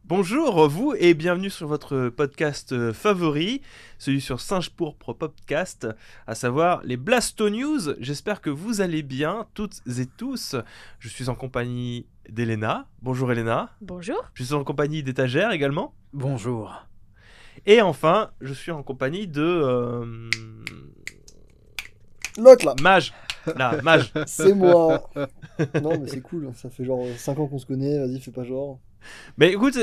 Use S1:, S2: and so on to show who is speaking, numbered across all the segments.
S1: Bonjour vous et bienvenue sur votre podcast favori, celui sur Singe Pourpre Podcast, à savoir les Blasto News. J'espère que vous allez bien toutes et tous. Je suis en compagnie d'Elena. Bonjour Elena.
S2: Bonjour.
S1: Je suis en compagnie d'Étagère également.
S3: Bonjour.
S1: Et enfin, je suis en compagnie de...
S4: L'autre là,
S1: Mage. Là, Mage.
S4: c'est moi. Non mais c'est cool, ça fait genre 5 ans qu'on se connaît, vas-y fais pas genre.
S1: Mais écoute,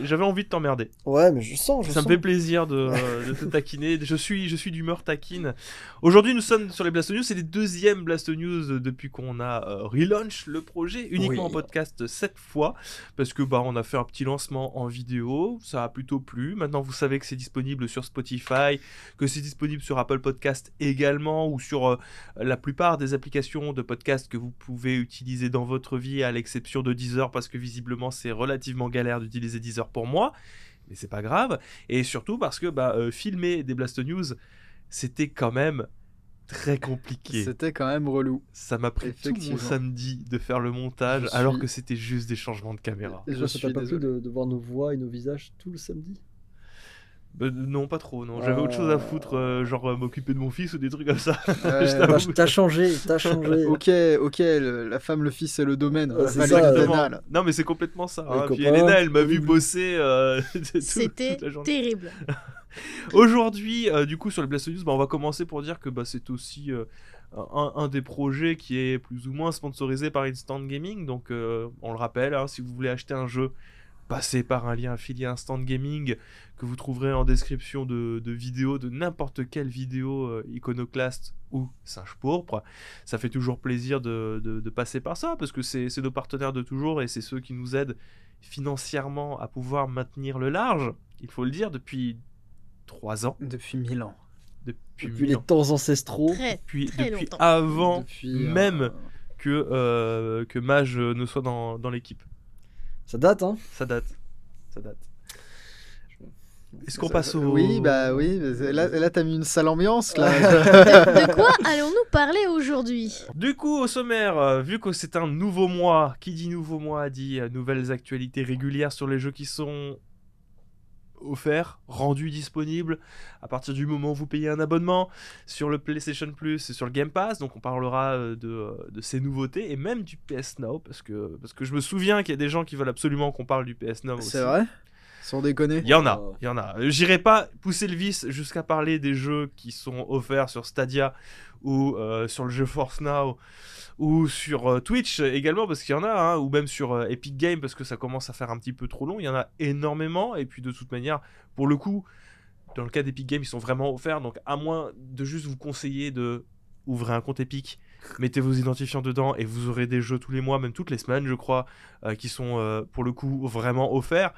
S1: j'avais envie de t'emmerder.
S4: Ouais mais je sens.
S1: Ça me fait plaisir de te taquiner. Je suis d'humeur taquine. Aujourd'hui, nous sommes sur les Blasto News. C'est les deuxièmes Blasto News depuis qu'on a relaunch le projet, uniquement en podcast cette fois. Parce que on a fait un petit lancement en vidéo. Ça a plutôt plu. Maintenant, vous savez que c'est disponible sur Spotify, que c'est disponible sur Apple Podcast également, ou sur la plupart des applications de podcast que vous pouvez utiliser dans votre vie, à l'exception de Deezer, parce que visiblement, c'est relativement galère d'utiliser Deezer pour moi. Mais c'est pas grave, et surtout parce que filmer des Blasto News, c'était quand même très compliqué.
S3: C'était quand même relou.
S1: Ça m'a pris tout mon samedi de faire le montage, alors que c'était juste des changements de caméra.
S4: Et ça t'a pas plu de voir nos voix et nos visages tout le samedi?
S1: Non, pas trop, non. J'avais autre chose à foutre, genre m'occuper de mon fils ou des trucs comme ça.
S4: T'as changé.
S3: Ok, la femme, le fils et le domaine.
S4: C'est ça,
S1: non, mais c'est complètement ça. Hein. Puis
S4: copains,
S1: Elena, elle m'a vu bosser
S2: C'était
S1: toute la journée.
S2: terrible.
S1: Aujourd'hui, du coup, sur les Blasto News, on va commencer pour dire que c'est aussi un des projets qui est plus ou moins sponsorisé par Instant Gaming. Donc, on le rappelle, hein, si vous voulez acheter un jeu, passez par un lien affilié Instant Gaming que vous trouverez en description de vidéos, de n'importe quelle vidéo iconoclaste ou Singe Pourpre. Ça fait toujours plaisir de passer par ça, parce que c'est nos partenaires de toujours et c'est ceux qui nous aident financièrement à pouvoir maintenir le large, il faut le dire, depuis 3 ans.
S3: Depuis 1000 ans.
S4: Depuis les temps ancestraux.
S1: Depuis
S2: longtemps.
S1: avant même que Mage ne soit dans l'équipe.
S4: Ça date, hein?
S1: Ça date. Est-ce qu'on passe au...
S3: Oui, là t'as mis une sale ambiance, là.
S2: De quoi allons-nous parler aujourd'hui?
S1: Du coup, au sommaire, vu que c'est un nouveau mois, qui dit nouveau mois dit nouvelles actualités régulières sur les jeux qui sont offerts, rendus disponibles à partir du moment où vous payez un abonnement sur le PlayStation Plus et sur le Game Pass. Donc on parlera de ces nouveautés et même du PS Now, parce que je me souviens qu'il y a des gens qui veulent absolument qu'on parle du PS Now aussi.
S3: C'est vrai? Sans déconner.
S1: Il y en a. J'irai pas pousser le vice jusqu'à parler des jeux qui sont offerts sur Stadia ou sur le jeu Force Now ou sur Twitch également, parce qu'il y en a, hein, ou même sur Epic Games, parce que ça commence à faire un petit peu trop long. Il y en a énormément, et puis de toute manière, pour le coup, dans le cas d'Epic Games, ils sont vraiment offerts, donc à moins de juste vous conseiller de ouvrir un compte Epic, mettez vos identifiants dedans, et vous aurez des jeux tous les mois, même toutes les semaines, je crois, qui sont pour le coup vraiment offerts.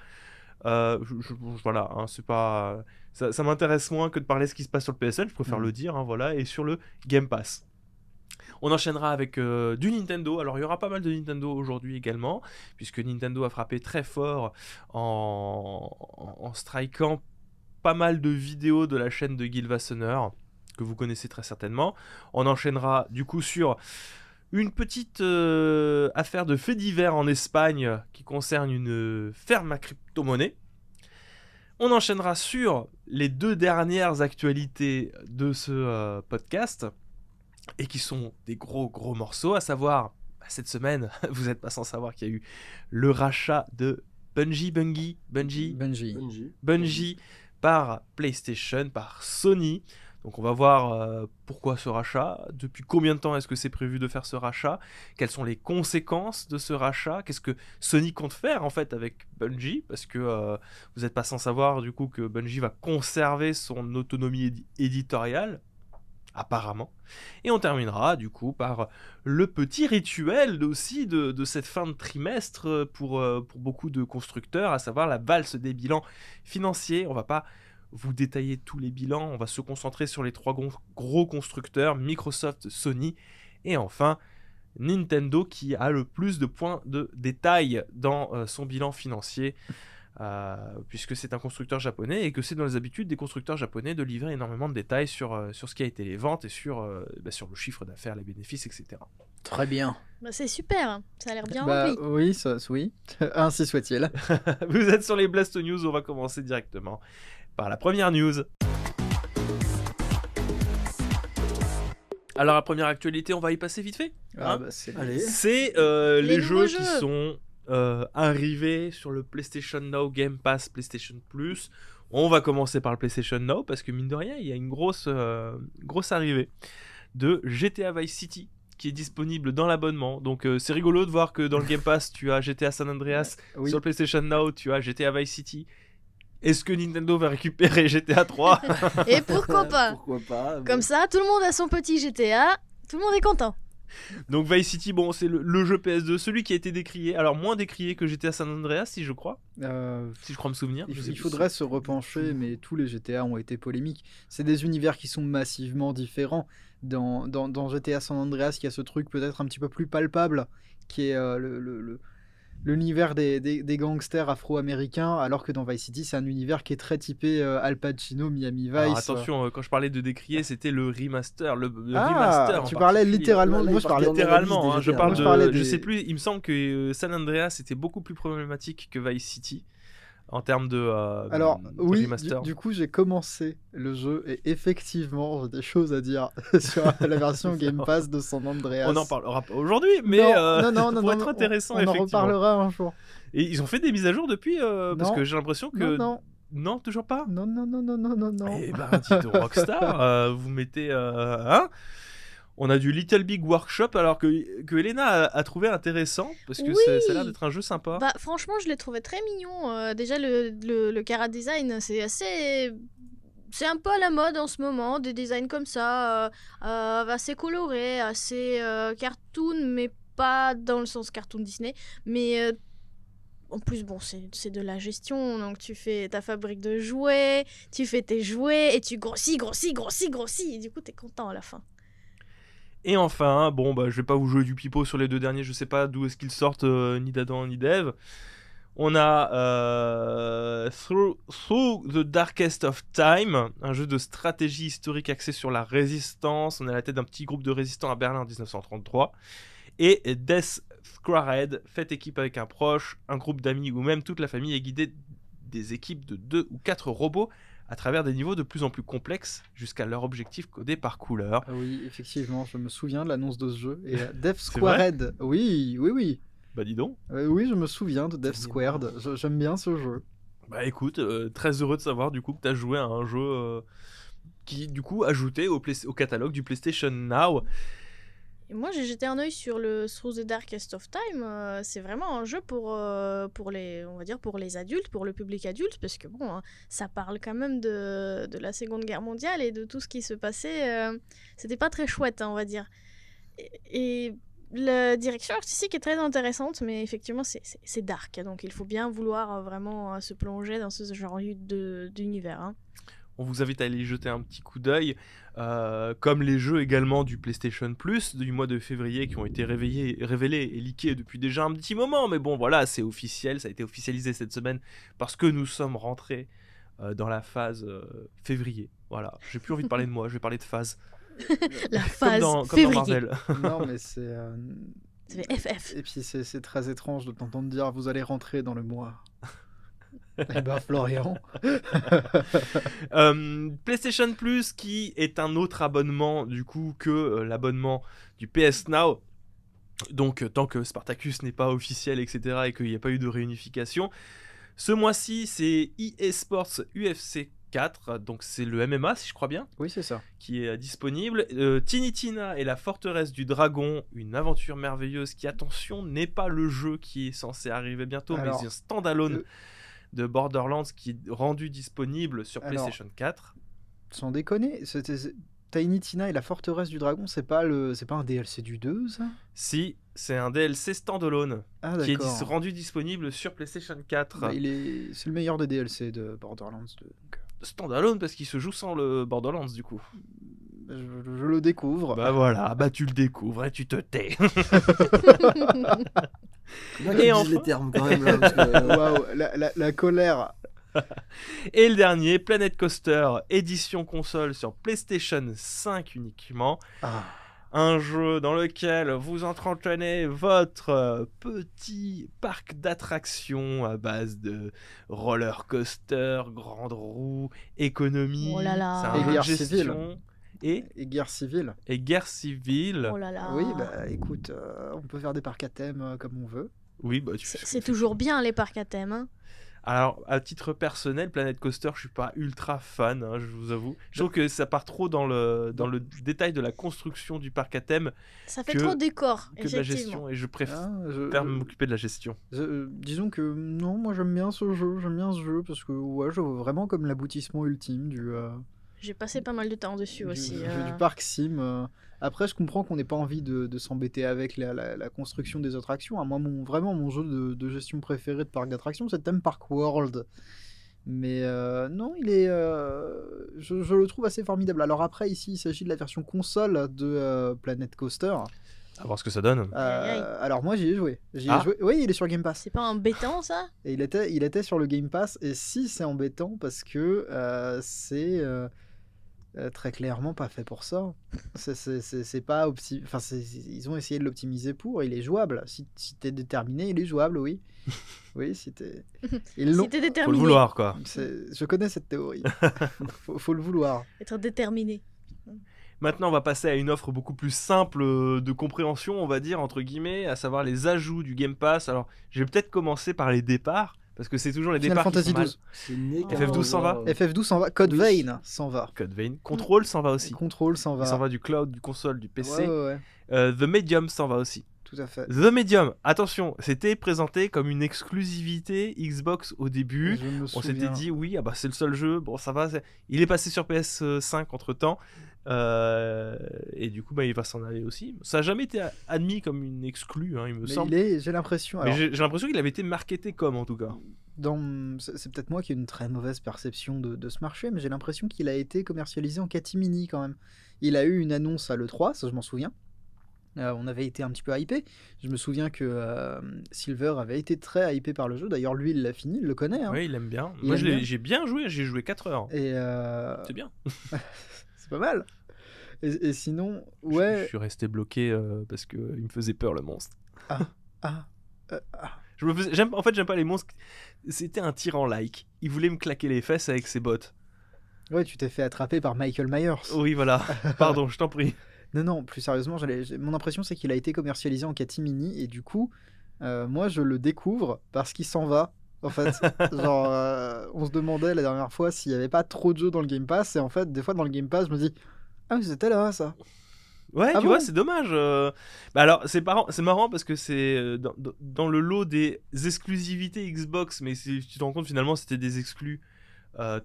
S1: Voilà, hein, c'est pas... ça m'intéresse moins que de parler de ce qui se passe sur le PSN, je préfère le dire, hein, voilà, et sur le Game Pass. On enchaînera avec du Nintendo. Alors il y aura pas mal de Nintendo aujourd'hui également, puisque Nintendo a frappé très fort en strikant pas mal de vidéos de la chaîne de Gil Wassenaar, que vous connaissez très certainement. On enchaînera du coup sur une petite affaire de fait divers en Espagne qui concerne une ferme à crypto-monnaie. On enchaînera sur les 2 dernières actualités de ce podcast, et qui sont des gros morceaux, à savoir, cette semaine, vous n'êtes pas sans savoir qu'il y a eu le rachat de Bungie par PlayStation, par Sony. Donc on va voir pourquoi ce rachat, depuis combien de temps est-ce que c'est prévu de faire ce rachat, quelles sont les conséquences de ce rachat, qu'est-ce que Sony compte faire en fait avec Bungie, parce que vous n'êtes pas sans savoir du coup que Bungie va conserver son autonomie éditoriale, apparemment. Et on terminera du coup par le petit rituel aussi de cette fin de trimestre pour beaucoup de constructeurs, à savoir la valse des bilans financiers. On va pas vous détailler tous les bilans, on va se concentrer sur les 3 gros constructeurs, Microsoft, Sony et enfin Nintendo, qui a le plus de points de détail dans son bilan financier. Puisque c'est un constructeur japonais et que c'est dans les habitudes des constructeurs japonais de livrer énormément de détails sur ce qui a été les ventes et sur le chiffre d'affaires, les bénéfices, etc.
S3: Très bien.
S2: Bah, c'est super, ça a l'air bien
S3: Bah
S2: rempli.
S3: oui, oui. Ainsi soit-il.
S1: Vous êtes sur les Blast News, on va commencer directement par la première news. Alors la première actualité, on va y passer vite fait. hein.
S4: Allez.
S1: C'est
S2: Les
S1: les
S2: nouveaux
S1: jeux qui
S2: jeux.
S1: sont arrivés sur le PlayStation Now, Game Pass, PlayStation Plus. On va commencer par le PlayStation Now parce que mine de rien, il y a une grosse arrivée de GTA Vice City qui est disponible dans l'abonnement. Donc c'est rigolo de voir que dans le Game Pass, tu as GTA San Andreas,
S3: Oui.
S1: sur le PlayStation Now, tu as GTA Vice City. Est-ce que Nintendo va récupérer GTA 3
S2: Et pourquoi pas
S4: Pourquoi pas.
S2: Comme ça, tout le monde a son petit GTA, tout le monde est content.
S1: Donc Vice City, bon, c'est le jeu PS2, celui qui a été décrié, alors moins décrié que GTA San Andreas, si je crois me souvenir. Je sais
S3: Il
S1: plus.
S3: faudrait se repencher, mais tous les GTA ont été polémiques. C'est des univers qui sont massivement différents. Dans GTA San Andreas, il y a ce truc peut-être un petit peu plus palpable, qui est l'univers des gangsters afro-américains, alors que dans Vice City, c'est un univers qui est très typé Al Pacino, Miami Vice.
S1: Alors attention, quand je parlais de décrier, c'était le remaster. Le
S3: Ah,
S1: remaster en
S3: tu parlais
S1: particulier.
S3: littéralement.
S4: Là,
S3: Moi,
S4: il
S3: je parlais
S4: parlait
S1: Littéralement, hein, je parle
S3: Moi, je parlais
S1: de. Je
S3: des-
S1: sais plus, il me semble que San Andreas était beaucoup plus problématique que Vice City en termes de.
S3: Alors,
S1: de
S3: oui,
S1: remaster.
S3: du coup, j'ai commencé le jeu et effectivement, j'ai des choses à dire sur la version Game Pass de San Andreas.
S1: On en parlera pas aujourd'hui, mais
S3: non,
S1: ça pourrait être intéressant,
S3: on en
S1: effectivement.
S3: reparlera un jour.
S1: Et ils ont fait des mises à jour depuis, parce
S3: Non.
S1: que j'ai l'impression que.
S3: Non,
S1: Non, toujours pas.
S3: non.
S1: Eh ben, dites donc, Rockstar, vous mettez. Hein, on a du Little Big Workshop, alors que Elena a trouvé intéressant, parce que
S2: Oui.
S1: ça a l'air d'être un jeu sympa.
S2: Bah, franchement, je l'ai trouvé très mignon. Déjà, le Cara Design, c'est assez. C'est un peu à la mode en ce moment, des designs comme ça, assez colorés, assez cartoon, mais pas dans le sens cartoon Disney. Mais en plus, bon, c'est de la gestion, donc tu fais ta fabrique de jouets, tu fais tes jouets, et tu grossis, et du coup, t'es content à la fin.
S1: Et enfin, bon, bah, je vais pas vous jouer du pipeau sur les deux derniers, je sais pas d'où est-ce qu'ils sortent, ni d'Adam ni d'Eve. On a Through the Darkest of Time, un jeu de stratégie historique axé sur la résistance. On est à la tête d'un petit groupe de résistants à Berlin en 1933. Et Death Squared, faites équipe avec un proche, un groupe d'amis ou même toute la famille et guidez des équipes de 2 ou 4 robots à travers des niveaux de plus en plus complexes jusqu'à leur objectif codé par couleur.
S3: Ah oui, effectivement, je me souviens de l'annonce de ce jeu. Et Death
S1: C'est vrai
S3: Squared, oui.
S1: Bah dis donc.
S3: Oui, je me souviens de Death
S4: C'est
S3: Squared. J'aime bien ce jeu.
S1: Bah écoute, très heureux de savoir du coup que tu as joué à un jeu qui du coup ajouté au catalogue du PlayStation Now.
S2: Et moi, j'ai jeté un œil sur le Through the Darkest of Time. C'est vraiment un jeu pour les, on va dire, pour les adultes, pour le public adulte, parce que bon, hein, ça parle quand même de la Seconde Guerre mondiale et de tout ce qui se passait. C'était pas très chouette, hein, on va dire. Et la direction artistique est très intéressante, mais effectivement, c'est dark, donc il faut bien vouloir vraiment se plonger dans ce genre d'univers. Hein.
S1: On vous invite à aller y jeter un petit coup d'œil, comme les jeux également du PlayStation Plus du mois de février qui ont été révélés et leakés depuis déjà un petit moment. Mais bon, voilà, c'est officiel, ça a été officialisé cette semaine parce que nous sommes rentrés dans la phase février. Voilà, j'ai plus envie de parler de moi, je vais parler de phase.
S2: La phase
S1: comme dans
S2: février.
S1: Marvel.
S3: Non, mais c'est.
S2: Ça fait FF.
S3: Et puis c'est très étrange de t'entendre dire vous allez rentrer dans le mois. Eh ben Florian.
S1: PlayStation Plus qui est un autre abonnement du coup que l'abonnement du PS Now. Donc tant que Spartacus n'est pas officiel, etc. et qu'il n'y a pas eu de réunification. Ce mois-ci c'est EA Sports UFC 4, donc c'est le MMA si je crois bien,
S3: Oui, c'est ça.
S1: qui est disponible. Tiny Tina et la forteresse du dragon, une aventure merveilleuse qui, attention, n'est pas le jeu qui est censé arriver bientôt,
S3: Alors,
S1: mais c'est un standalone de Borderlands qui est rendu disponible sur
S3: Alors,
S1: PlayStation 4.
S3: Sans déconner, Tiny Tina et la forteresse du dragon, c'est pas un DLC du 2, ça?
S1: Si, c'est un DLC standalone
S3: Ah
S1: qui est
S3: d'accord.
S1: rendu disponible sur PlayStation 4.
S3: Bah, c'est le meilleur des DLC de Borderlands 2. Donc,
S1: Standalone parce qu'il se joue sans le Borderlands du coup.
S3: je le découvre.
S1: Bah voilà, bah tu le découvres et tu te tais.
S4: Bien
S1: Et
S4: qu'ils
S1: enfin-
S4: disent les termes quand même là. Parce que,
S3: Waouh, la colère.
S1: Et le dernier, Planet Coaster, édition console sur PlayStation 5 uniquement.
S3: Ah,
S1: un jeu dans lequel vous entretenez votre petit parc d'attractions à base de roller coaster, grande roue, économie.
S2: Oh là là.
S1: C'est un
S3: Et
S1: jeu de
S3: guerre
S1: gestion. Et
S3: guerre civile.
S1: guerre civile.
S2: Oh là là.
S3: Oui, bah écoute, on peut faire des parcs à thème comme on veut.
S1: Oui, bah,
S2: C'est toujours bien les parcs à thème. Hein.
S1: Alors, à titre personnel, Planet Coaster, je suis pas ultra fan, hein, je vous avoue. Je trouve que ça part trop dans le détail de la construction du parc à thème
S2: Ça fait
S1: que-
S2: trop décor,
S1: que de la
S2: effectivement.
S1: gestion, et je préfère
S3: Ah,
S1: m'occuper de la gestion.
S3: disons que non, moi j'aime bien ce jeu parce que ouais, je vois vraiment comme l'aboutissement ultime
S2: J'ai passé pas mal de temps dessus aussi.
S3: du parc sim. Après, je comprends qu'on n'ait pas envie de s'embêter avec la construction des attractions. Hein. Moi, vraiment, mon jeu de gestion préféré de parc d'attractions, c'est Theme Park World. Mais non, il est, je le trouve assez formidable. Alors après, ici, il s'agit de la version console de Planet Coaster.
S1: À voir ce que ça donne.
S2: Aïe, aïe.
S3: Alors moi, j'y ai joué.
S1: Ah.
S3: Oui, il est sur Game Pass.
S2: C'est pas embêtant ça?
S3: Et il était sur le Game Pass. Et si, c'est embêtant parce que c'est très clairement pas fait pour ça. C'est pas enfin, ils ont essayé de l'optimiser pour. Il est jouable. Si t'es déterminé, il est jouable, oui. Oui, si t'es. Ils l'ont.
S2: Si t'es
S1: Faut le
S2: déterminé.
S1: vouloir, quoi.
S3: Je connais cette théorie. faut le vouloir.
S2: Être déterminé.
S1: Maintenant, on va passer à une offre beaucoup plus simple de compréhension, on va dire, entre guillemets, à savoir les ajouts du Game Pass. Alors, je vais peut-être commencer par les départs, parce que c'est toujours les
S3: Final
S1: départs
S3: Fantasy
S1: qui sont mal.
S3: 12.
S4: C'est né
S1: FF12 s'en va
S3: FF12 s'en va. Code
S4: Oui.
S3: Vein s'en va.
S1: Code Vein. Control s'en va aussi.
S3: Control s'en va.
S1: Il s'en va du cloud, du console, du PC.
S3: Ouais.
S1: The Medium s'en va aussi.
S3: Tout à fait.
S1: The Medium, attention, c'était présenté comme une exclusivité Xbox au début.
S3: Je me
S1: On
S3: souviens.
S1: s'était dit, oui, ah bah, c'est le seul jeu, bon ça va. Il est passé sur PS5 entre temps. Et du coup, bah, il va s'en aller aussi. Ça n'a jamais été admis comme une exclue, hein, il me
S3: Mais
S1: semble.
S3: j'ai l'impression.
S1: Mais
S3: alors,
S1: j'ai l'impression qu'il avait été marketé comme, en tout cas.
S3: c'est peut-être moi qui ai une très mauvaise perception de ce marché, mais j'ai l'impression qu'il a été commercialisé en catimini quand même. Il a eu une annonce à l'E3, ça je m'en souviens. On avait été un petit peu hypé. Je me souviens que Silver avait été très hypé par le jeu. D'ailleurs, lui, il l'a fini, il le connaît. Hein.
S1: Oui, il aime bien.
S3: Il
S1: Moi,
S3: aime bien.
S1: j'ai bien joué, j'ai joué 4 heures.
S3: Et
S1: C'est bien.
S3: c'est pas mal. Et sinon,
S1: Je
S3: ouais.
S1: suis resté bloqué parce qu'il me faisait peur, le monstre.
S3: Ah,
S1: En fait, j'aime pas les monstres. C'était un tyran-like. Il voulait me claquer les fesses avec ses bottes.
S3: ouais, tu t'es fait attraper par Michael Myers.
S1: Oui, voilà. Pardon, je t'en prie.
S3: Non, plus sérieusement, mon impression c'est qu'il a été commercialisé en catimini et du coup, moi je le découvre parce qu'il s'en va. En fait, genre, on se demandait la dernière fois s'il n'y avait pas trop de jeux dans le Game Pass et en fait, des fois dans le Game Pass, je me dis ah mais c'était là ça.
S1: Ouais,
S3: Ah
S1: tu
S3: bon
S1: vois, c'est dommage. Bah alors, c'est marrant parce que c'est dans le lot des exclusivités Xbox, mais tu te rends compte finalement c'était des exclus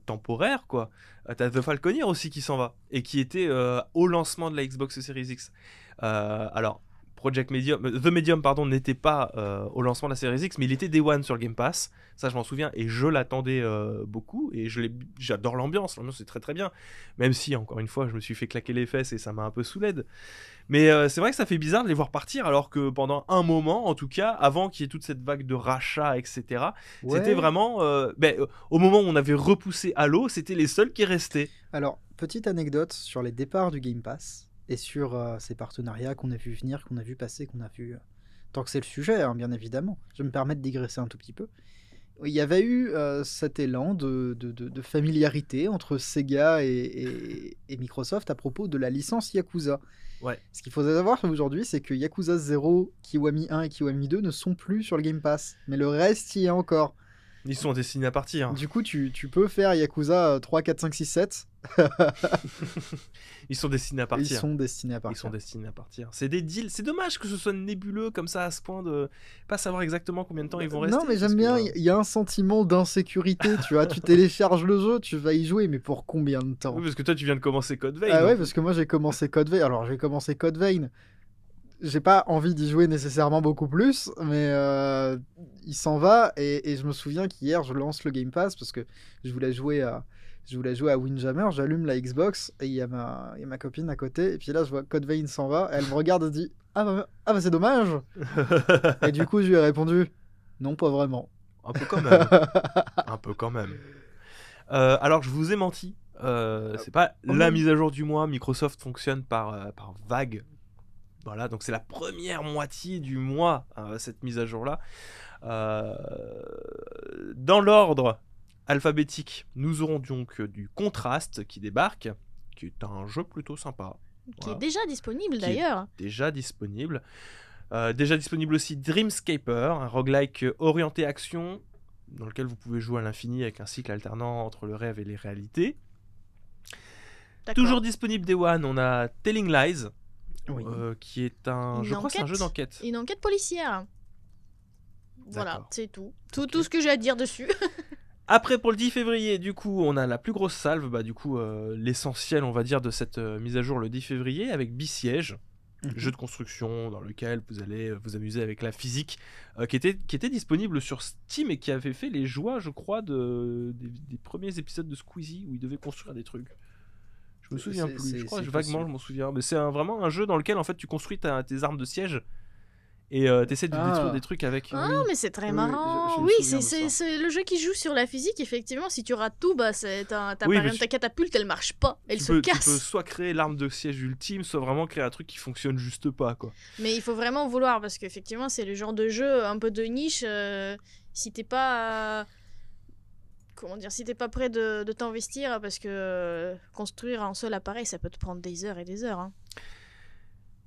S1: temporaires, quoi. T'as The Falconeer aussi qui s'en va et qui était au lancement de la Xbox Series X. Alors, The Medium, pardon, n'était pas au lancement de la Series X, mais il était Day One sur le Game Pass. Ça, je m'en souviens et je l'attendais beaucoup et j'adore l'ambiance. L'ambiance est très très bien. Même si, encore une fois, je me suis fait claquer les fesses et ça m'a un peu saoulé. Mais c'est vrai que ça fait bizarre de les voir partir alors que pendant un moment, en tout cas, avant qu'il y ait toute cette vague de rachats, etc.,
S3: Ouais.
S1: c'était vraiment... au moment où on avait repoussé Halo, c'était les seuls qui restaient.
S3: Alors, petite anecdote sur les départs du Game Pass et sur ces partenariats qu'on a vu venir, qu'on a vu passer, qu'on a vu... Tant que c'est le sujet, hein, bien évidemment. Je me permets de digresser un tout petit peu. Il y avait eu cet élan de familiarité entre Sega et Microsoft à propos de la licence Yakuza.
S1: Ouais.
S3: Ce qu'il faut savoir aujourd'hui, c'est que Yakuza 0, Kiwami 1 et Kiwami 2 ne sont plus sur le Game Pass. Mais le reste y est encore.
S1: Ils sont destinés à partir.
S3: Du coup, tu peux faire Yakuza 3, 4, 5, 6, 7.
S1: Ils sont destinés à
S3: Ils
S1: partir.
S3: sont destinés à
S1: Ils
S3: partir.
S1: sont destinés à partir. C'est des deals. C'est dommage que ce soit nébuleux comme ça à ce point de pas savoir exactement combien de temps ils vont rester.
S3: Non, mais j'aime
S1: parce
S3: bien,
S1: que,
S3: il y a un sentiment d'insécurité, tu vois. Tu télécharges le jeu, tu vas y jouer, mais pour combien de temps?
S1: Oui, parce que toi tu viens de commencer Code Vein.
S3: Ah ouais,
S1: donc.
S3: parce que moi j'ai commencé Code Vein. Alors j'ai commencé Code Vein. J'ai pas envie d'y jouer nécessairement beaucoup plus, mais il s'en va. Et je me souviens qu'hier je lance le Game Pass parce que je voulais jouer à Windjammer. J'allume la Xbox et il y a ma copine à côté. Et puis là je vois Code Vein s'en va. Elle me regarde et dit ah bah c'est dommage. Et du coup je lui ai répondu non pas vraiment.
S1: Un peu quand même. Un peu quand même. Alors je vous ai menti. C'est pas la mise à jour du mois. Microsoft fonctionne par vague. Voilà, donc c'est la première moitié du mois, cette mise à jour-là. Dans l'ordre alphabétique, nous aurons donc du Contrast qui débarque, qui est un jeu plutôt sympa.
S2: Qui est déjà disponible d'ailleurs.
S1: Déjà disponible. Déjà disponible aussi Dreamscaper, un roguelike orienté action, dans lequel vous pouvez jouer à l'infini avec un cycle alternant entre le rêve et les réalités.
S2: D'accord.
S1: Toujours disponible Day One, on a Telling Lies,
S3: Oui.
S1: qui est un,
S2: Une
S1: je crois, c'est un
S2: enquête.
S1: jeu d'enquête.
S2: Une enquête policière. Voilà,
S1: D'accord.
S2: c'est tout.
S1: Ok.
S2: Tout ce que j'ai à dire dessus.
S1: Après, pour le 10 février, du coup, on a la plus grosse salve, l'essentiel, on va dire, de cette mise à jour le 10 février, avec Besiege, jeu de construction dans lequel vous allez vous amuser avec la physique, qui était disponible sur Steam et qui avait fait les joies, je crois, des premiers épisodes de Squeezie, où il devait construire des trucs. Je me souviens plus, je crois,
S3: c'est
S1: vaguement,
S3: possible.
S1: je m'en souviens. Mais c'est vraiment un jeu dans lequel, en fait, tu construis tes armes de siège et t'essaies de détruire des trucs avec.
S2: Ah, mais c'est très
S3: Oui,
S2: marrant.
S3: je me
S2: Oui,
S3: souviens de ça.
S2: c'est le jeu qui joue sur la physique. Effectivement, si tu rates tout, bah,
S1: Oui, mais
S2: ta catapulte, elle marche pas. Elle
S1: tu
S2: se
S1: peux
S2: casse.
S1: soit créer l'arme de siège ultime, soit vraiment créer un truc qui fonctionne juste pas, quoi.
S2: Mais il faut vraiment vouloir parce qu'effectivement, c'est le genre de jeu un peu de niche. Si t'es pas. Comment dire, si t'es pas prêt de t'investir, parce que construire un seul appareil, ça peut te prendre des heures et des heures. Hein.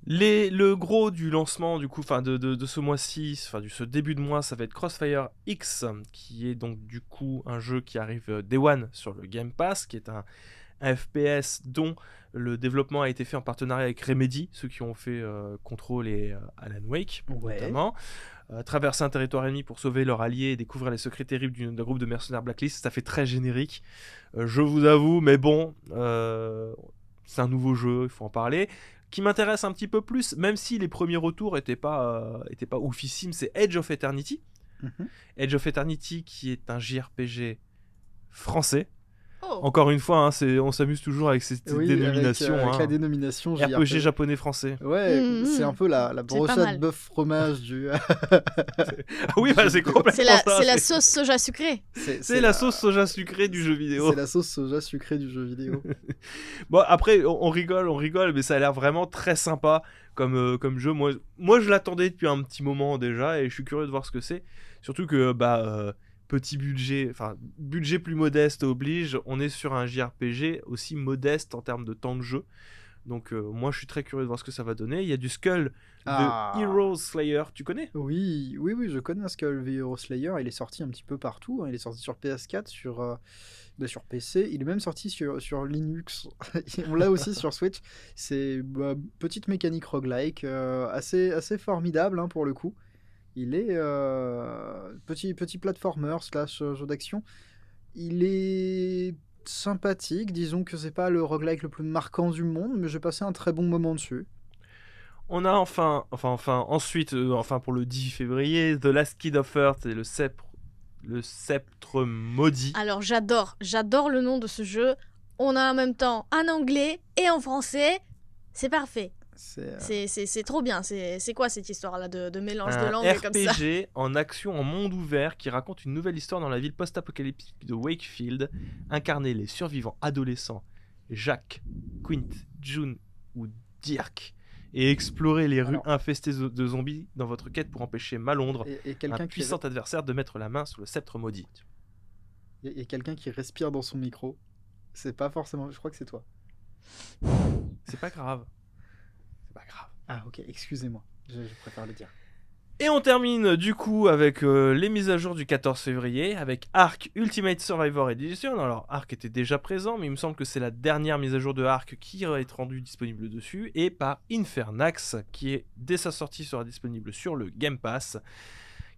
S1: Le gros du lancement, du coup, de ce mois-ci, de ce début de mois, ça va être Crossfire X, qui est donc du coup un jeu qui arrive Day One sur le Game Pass, qui est un FPS dont le développement a été fait en partenariat avec Remedy, ceux qui ont fait Control et Alan Wake,
S3: Ouais.
S1: notamment. Traverser un territoire ennemi pour sauver leur allié et découvrir les secrets terribles d'un groupe de mercenaires Blacklist, ça fait très générique. Je vous avoue, mais bon, c'est un nouveau jeu, il faut en parler. Qui m'intéresse un petit peu plus, même si les premiers retours étaient pas oufissimes, c'est Edge of Eternity.
S3: Mhm.
S1: Edge of Eternity, qui est un JRPG français.
S2: Oh,
S1: Encore une fois, on s'amuse toujours avec ces
S3: Oui,
S1: dénominations.
S3: avec la dénomination
S1: RPG japonais-français.
S3: Ouais,
S2: Mhm.
S3: c'est un peu la
S2: pas
S3: brochette
S2: mal.
S3: bœuf fromage du.
S1: Ah oui, bah, c'est complètement
S2: c'est la,
S1: ça.
S2: c'est la sauce soja sucrée.
S1: C'est la sauce soja sucrée du jeu vidéo.
S3: C'est la sauce soja sucrée du jeu vidéo.
S1: Bon, après, on rigole, mais ça a l'air vraiment très sympa comme jeu. Moi, je l'attendais depuis un petit moment déjà et je suis curieux de voir ce que c'est. Surtout que, petit budget, budget plus modeste oblige, on est sur un JRPG aussi modeste en termes de temps de jeu. Donc, moi, je suis très curieux de voir ce que ça va donner. Il y a du Skull de Heroes Slayer, tu connais ?
S3: Oui, je connais Skull the Hero Slayer. Il est sorti un petit peu partout. Hein. Il est sorti sur PS4, sur PC. Il est même sorti sur Linux. On l'a aussi sur Switch. C'est petite mécanique roguelike, assez formidable hein, pour le coup. Il est petit platformer / jeu d'action. Il est sympathique. Disons que c'est pas le roguelike le plus marquant du monde, mais j'ai passé un très bon moment dessus.
S1: On a ensuite, pour le 10 février, The Last Kid of Earth et le sceptre maudit.
S2: Alors j'adore le nom de ce jeu. On a en même temps un anglais et en français. C'est parfait. C'est trop bien. C'est quoi cette histoire-là de mélange de langues comme ça?
S1: Un RPG en action en monde ouvert qui raconte une nouvelle histoire dans la ville post-apocalyptique de Wakefield, incarner les survivants adolescents Jack, Quint, June ou Dirk, et explorer les rues infestées de zombies dans votre quête pour empêcher Malondre,
S3: et
S1: un puissant adversaire, de mettre la main sur le sceptre maudit.
S3: Il y a quelqu'un qui respire dans son micro. C'est pas forcément... Je crois que c'est toi.
S1: C'est pas grave. C'est pas grave.
S3: Ah ok, excusez-moi. Je préfère le dire.
S1: Et on termine du coup avec les mises à jour du 14 février avec Ark Ultimate Survivor Edition. Alors Ark était déjà présent, mais il me semble que c'est la dernière mise à jour de Ark qui va être rendue disponible dessus, et par Infernax qui est dès sa sortie sera disponible sur le Game Pass,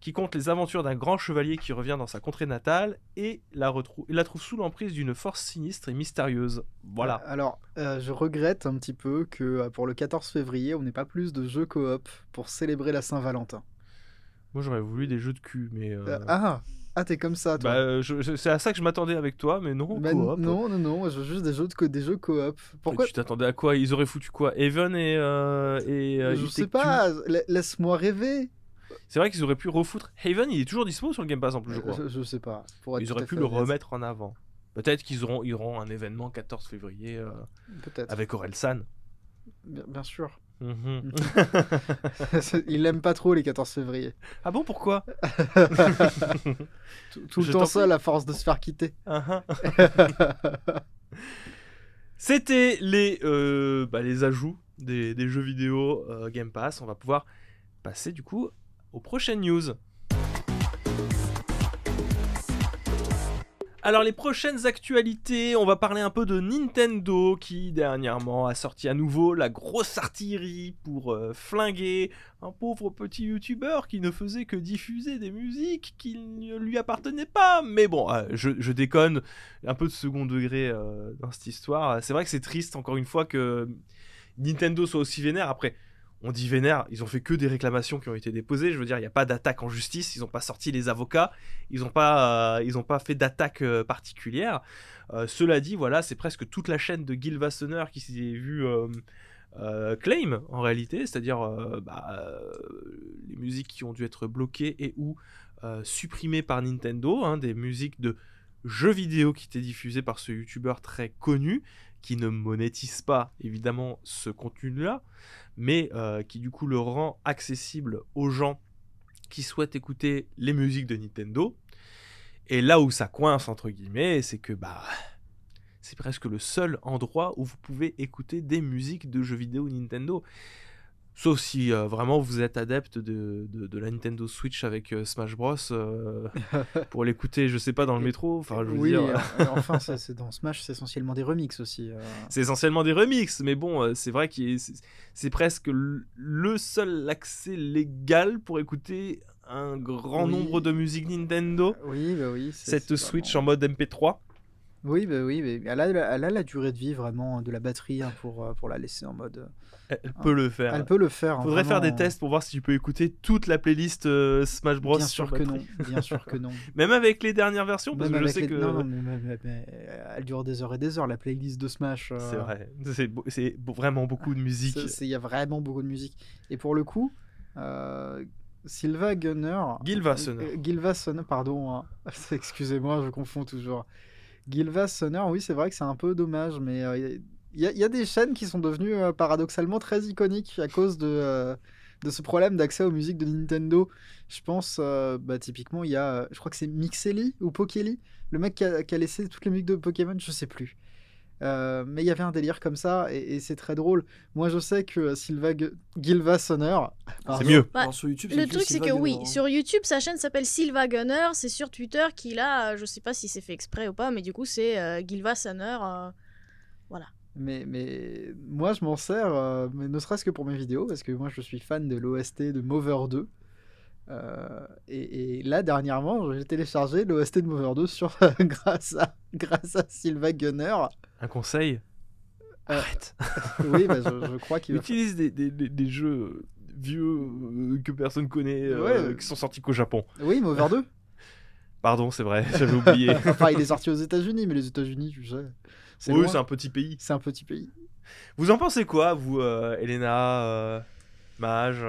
S1: qui compte les aventures d'un grand chevalier qui revient dans sa contrée natale et la trouve sous l'emprise d'une force sinistre et mystérieuse. Voilà.
S3: Alors, je regrette un petit peu que pour le 14 février, on n'ait pas plus de jeux coop pour célébrer la Saint-Valentin.
S1: Moi j'aurais voulu des jeux de cul, mais...
S3: t'es comme ça, toi.
S1: C'est à ça que je m'attendais avec toi, mais non, coop.
S3: Non, je veux juste des jeux coop. Pourquoi
S1: tu t'attendais à quoi? Ils auraient foutu quoi? Even et
S3: je sais pas, laisse-moi rêver.
S1: C'est vrai qu'ils auraient pu refoutre. Haven, il est toujours dispo sur le Game Pass en plus, je crois.
S3: Je sais pas.
S1: Ils auraient pu le remettre en avant. Peut-être qu'ils auront un événement 14 février
S3: Peut-être.
S1: avec Orelsan.
S3: Bien sûr.
S1: Mhm.
S3: Il aime pas trop les 14 février.
S1: Ah bon, pourquoi?
S3: Tout le
S1: Je
S3: temps
S1: t'en
S3: seul à force de se faire quitter.
S1: Ah, C'était les ajouts des jeux vidéo Game Pass. On va pouvoir passer du coup aux prochaines news. Alors les prochaines actualités, on va parler un peu de Nintendo qui dernièrement a sorti à nouveau la grosse artillerie pour flinguer un pauvre petit youtubeur qui ne faisait que diffuser des musiques qui ne lui appartenaient pas. Mais bon, je déconne, un peu de second degré dans cette histoire. C'est vrai que c'est triste encore une fois que Nintendo soit aussi vénère. Après, on dit vénère, ils ont fait que des réclamations qui ont été déposées. Je veux dire, il n'y a pas d'attaque en justice, ils n'ont pas sorti les avocats, ils n'ont pas fait d'attaque particulière. Cela dit, voilà, c'est presque toute la chaîne de Gil Wassenaar qui s'est vue claim en réalité, c'est-à-dire les musiques qui ont dû être bloquées et ou supprimées par Nintendo, hein, des musiques de jeux vidéo qui étaient diffusées par ce youtubeur très connu, qui ne monétise pas évidemment ce contenu-là, mais qui du coup le rend accessible aux gens qui souhaitent écouter les musiques de Nintendo. Et là où ça coince entre guillemets, c'est que c'est presque le seul endroit où vous pouvez écouter des musiques de jeux vidéo Nintendo. Sauf si vraiment vous êtes adepte de la Nintendo Switch avec Smash Bros pour l'écouter, je sais pas, dans le métro. Enfin, je veux
S3: Oui,
S1: dire.
S3: enfin, c'est dans Smash, c'est essentiellement des remixes aussi.
S1: C'est essentiellement des remixes, mais bon, c'est vrai que c'est presque le seul accès légal pour écouter un grand
S3: Oui.
S1: nombre de musiques Nintendo.
S3: Oui, bah oui.
S1: Cette
S3: c'est
S1: Switch
S3: vraiment-
S1: en mode MP3.
S3: Oui, bah oui, mais elle a la durée de vie vraiment de la batterie hein, pour la laisser en mode.
S1: Elle peut le faire.
S3: Elle peut le faire. hein,
S1: Faudrait faire des
S3: vraiment.
S1: tests pour voir si tu peux écouter toute la playlist Smash Bros.
S3: Bien
S1: sur
S3: sûr que
S1: batterie.
S3: non. Bien sûr que non.
S1: Même avec les dernières versions, parce
S3: Même
S1: que je
S3: avec
S1: sais
S3: les-
S1: que.
S3: Non, non, mais elle dure des heures et des heures, la playlist de Smash.
S1: C'est vrai. C'est vraiment beaucoup de musique.
S3: Il y a vraiment beaucoup de musique. Et pour le coup, Sylvain Gunner.
S1: Gil Wassenaar.
S3: Gil Wassenaar, pardon. hein. Excusez-moi, je confonds toujours. Gil Wassenaar, oui, c'est vrai que c'est un peu dommage, mais il y a des chaînes qui sont devenues paradoxalement très iconiques à cause de ce problème d'accès aux musiques de Nintendo. Je pense, typiquement, il y a, je crois que c'est Mixeli ou Pokeli, le mec qui a laissé toutes les musiques de Pokémon, je sais plus. Mais il y avait un délire comme ça et c'est très drôle. Moi, je sais que Gil Wassenaar,
S1: C'est
S3: pardon,
S1: mieux.
S2: Bah,
S4: Alors, sur YouTube,
S2: Le
S4: c'est
S2: truc,
S4: écrit
S2: c'est que
S4: Sylvain
S2: oui,
S4: Gunner, hein.
S2: sur YouTube, sa chaîne s'appelle Sylva Gunner. C'est sur Twitter qu'il a, je sais pas si c'est fait exprès ou pas, mais du coup, c'est Gilva Sanner. Voilà.
S3: mais moi, je m'en sers, mais ne serait-ce que pour mes vidéos, parce que moi, je suis fan de l'OST de Mover 2. Et là, dernièrement, j'ai téléchargé l'OST de Mover 2 grâce à Sylvain Gunner.
S1: Un conseil Arrête.
S3: Oui, je crois qu'il va
S1: Utilise des jeux vieux que personne connaît,
S3: Ouais.
S1: qui sont sortis qu'au Japon.
S3: Oui, Mover 2.
S1: Pardon, c'est vrai, j'avais oublié.
S3: Enfin, il est sorti aux États-Unis, mais les États-Unis, tu sais, c'est
S1: Oui,
S3: loin.
S1: c'est un petit pays.
S3: C'est un petit pays.
S1: Vous en pensez quoi, vous, Elena, Mage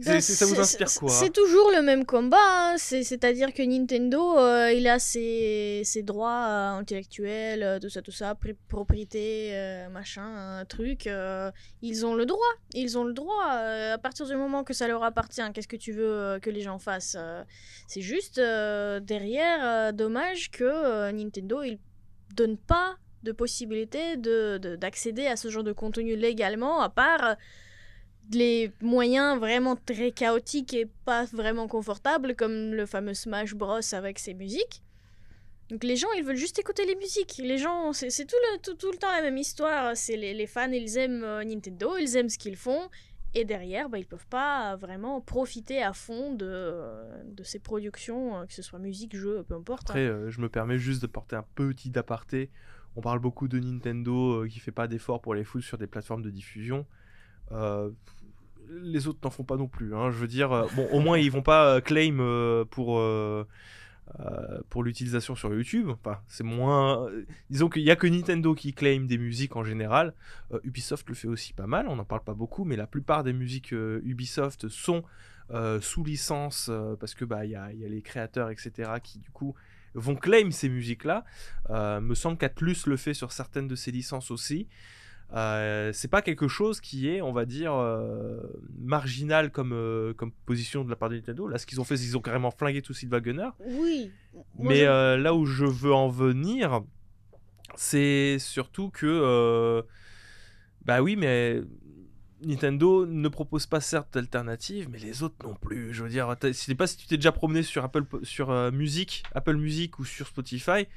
S1: ça vous inspire quoi?
S2: C'est toujours le même combat, hein. C'est-à-dire que Nintendo, il a ses droits intellectuels, tout ça, propriété, machin, truc. Ils ont le droit. Ils ont le droit. À partir du moment que ça leur appartient, qu'est-ce que tu veux que les gens fassent? C'est juste derrière, dommage que Nintendo, il donne pas de possibilité d'accéder à ce genre de contenu légalement, à part les moyens vraiment très chaotiques et pas vraiment confortables, comme le fameux Smash Bros avec ses musiques. Donc les gens, ils veulent juste écouter les musiques. Les gens, c'est tout le temps la même histoire. C'est les fans, ils aiment Nintendo, ils aiment ce qu'ils font. Et derrière, ils peuvent pas vraiment profiter à fond de ces productions, que ce soit musique, jeu, peu importe.
S1: Après, je me permets juste de porter un petit aparté. On parle beaucoup de Nintendo qui fait pas d'efforts pour les foutre sur des plateformes de diffusion. Les autres n'en font pas non plus, hein. Je veux dire, bon, au moins ils vont pas claim pour l'utilisation sur YouTube. Enfin, c'est moins. Disons qu'il y a que Nintendo qui claim des musiques en général. Ubisoft le fait aussi pas mal. On n'en parle pas beaucoup, mais la plupart des musiques Ubisoft sont sous licence parce que il y a les créateurs, etc. qui du coup vont claim ces musiques-là. Me semble qu'Atlus le fait sur certaines de ses licences aussi. C'est pas quelque chose qui est, on va dire, marginal comme position de la part de Nintendo. Là, ce qu'ils ont fait, c'est qu'ils ont carrément flingué tout Silva Gunner.
S2: Oui. Moi,
S1: Mais là où je veux en venir, c'est surtout que... bah oui, mais Nintendo ne propose pas certes d'alternatives, mais les autres non plus. Je veux dire, je sais pas si tu t'es déjà promené sur Apple Music ou sur Spotify.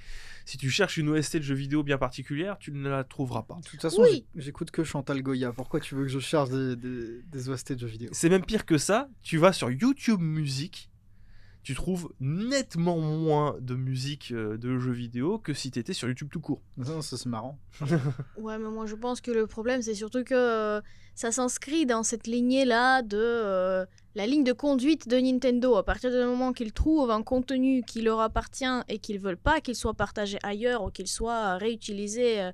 S1: Si tu cherches une OST de jeu vidéo bien particulière, tu ne la trouveras pas.
S3: De toute façon,
S2: Oui.
S3: j'écoute que Chantal Goya. Pourquoi tu veux que je cherche des OST de jeux vidéo?
S1: C'est même pire que ça. Tu vas sur YouTube Music, tu trouves nettement moins de musique de jeux vidéo que si tu étais sur YouTube tout court.
S3: Non, ça c'est marrant.
S2: Ouais, mais moi je pense que le problème c'est surtout que ça s'inscrit dans cette lignée-là de la ligne de conduite de Nintendo. À partir du moment qu'ils trouvent un contenu qui leur appartient et qu'ils veulent pas qu'il soit partagé ailleurs ou qu'il soit réutilisé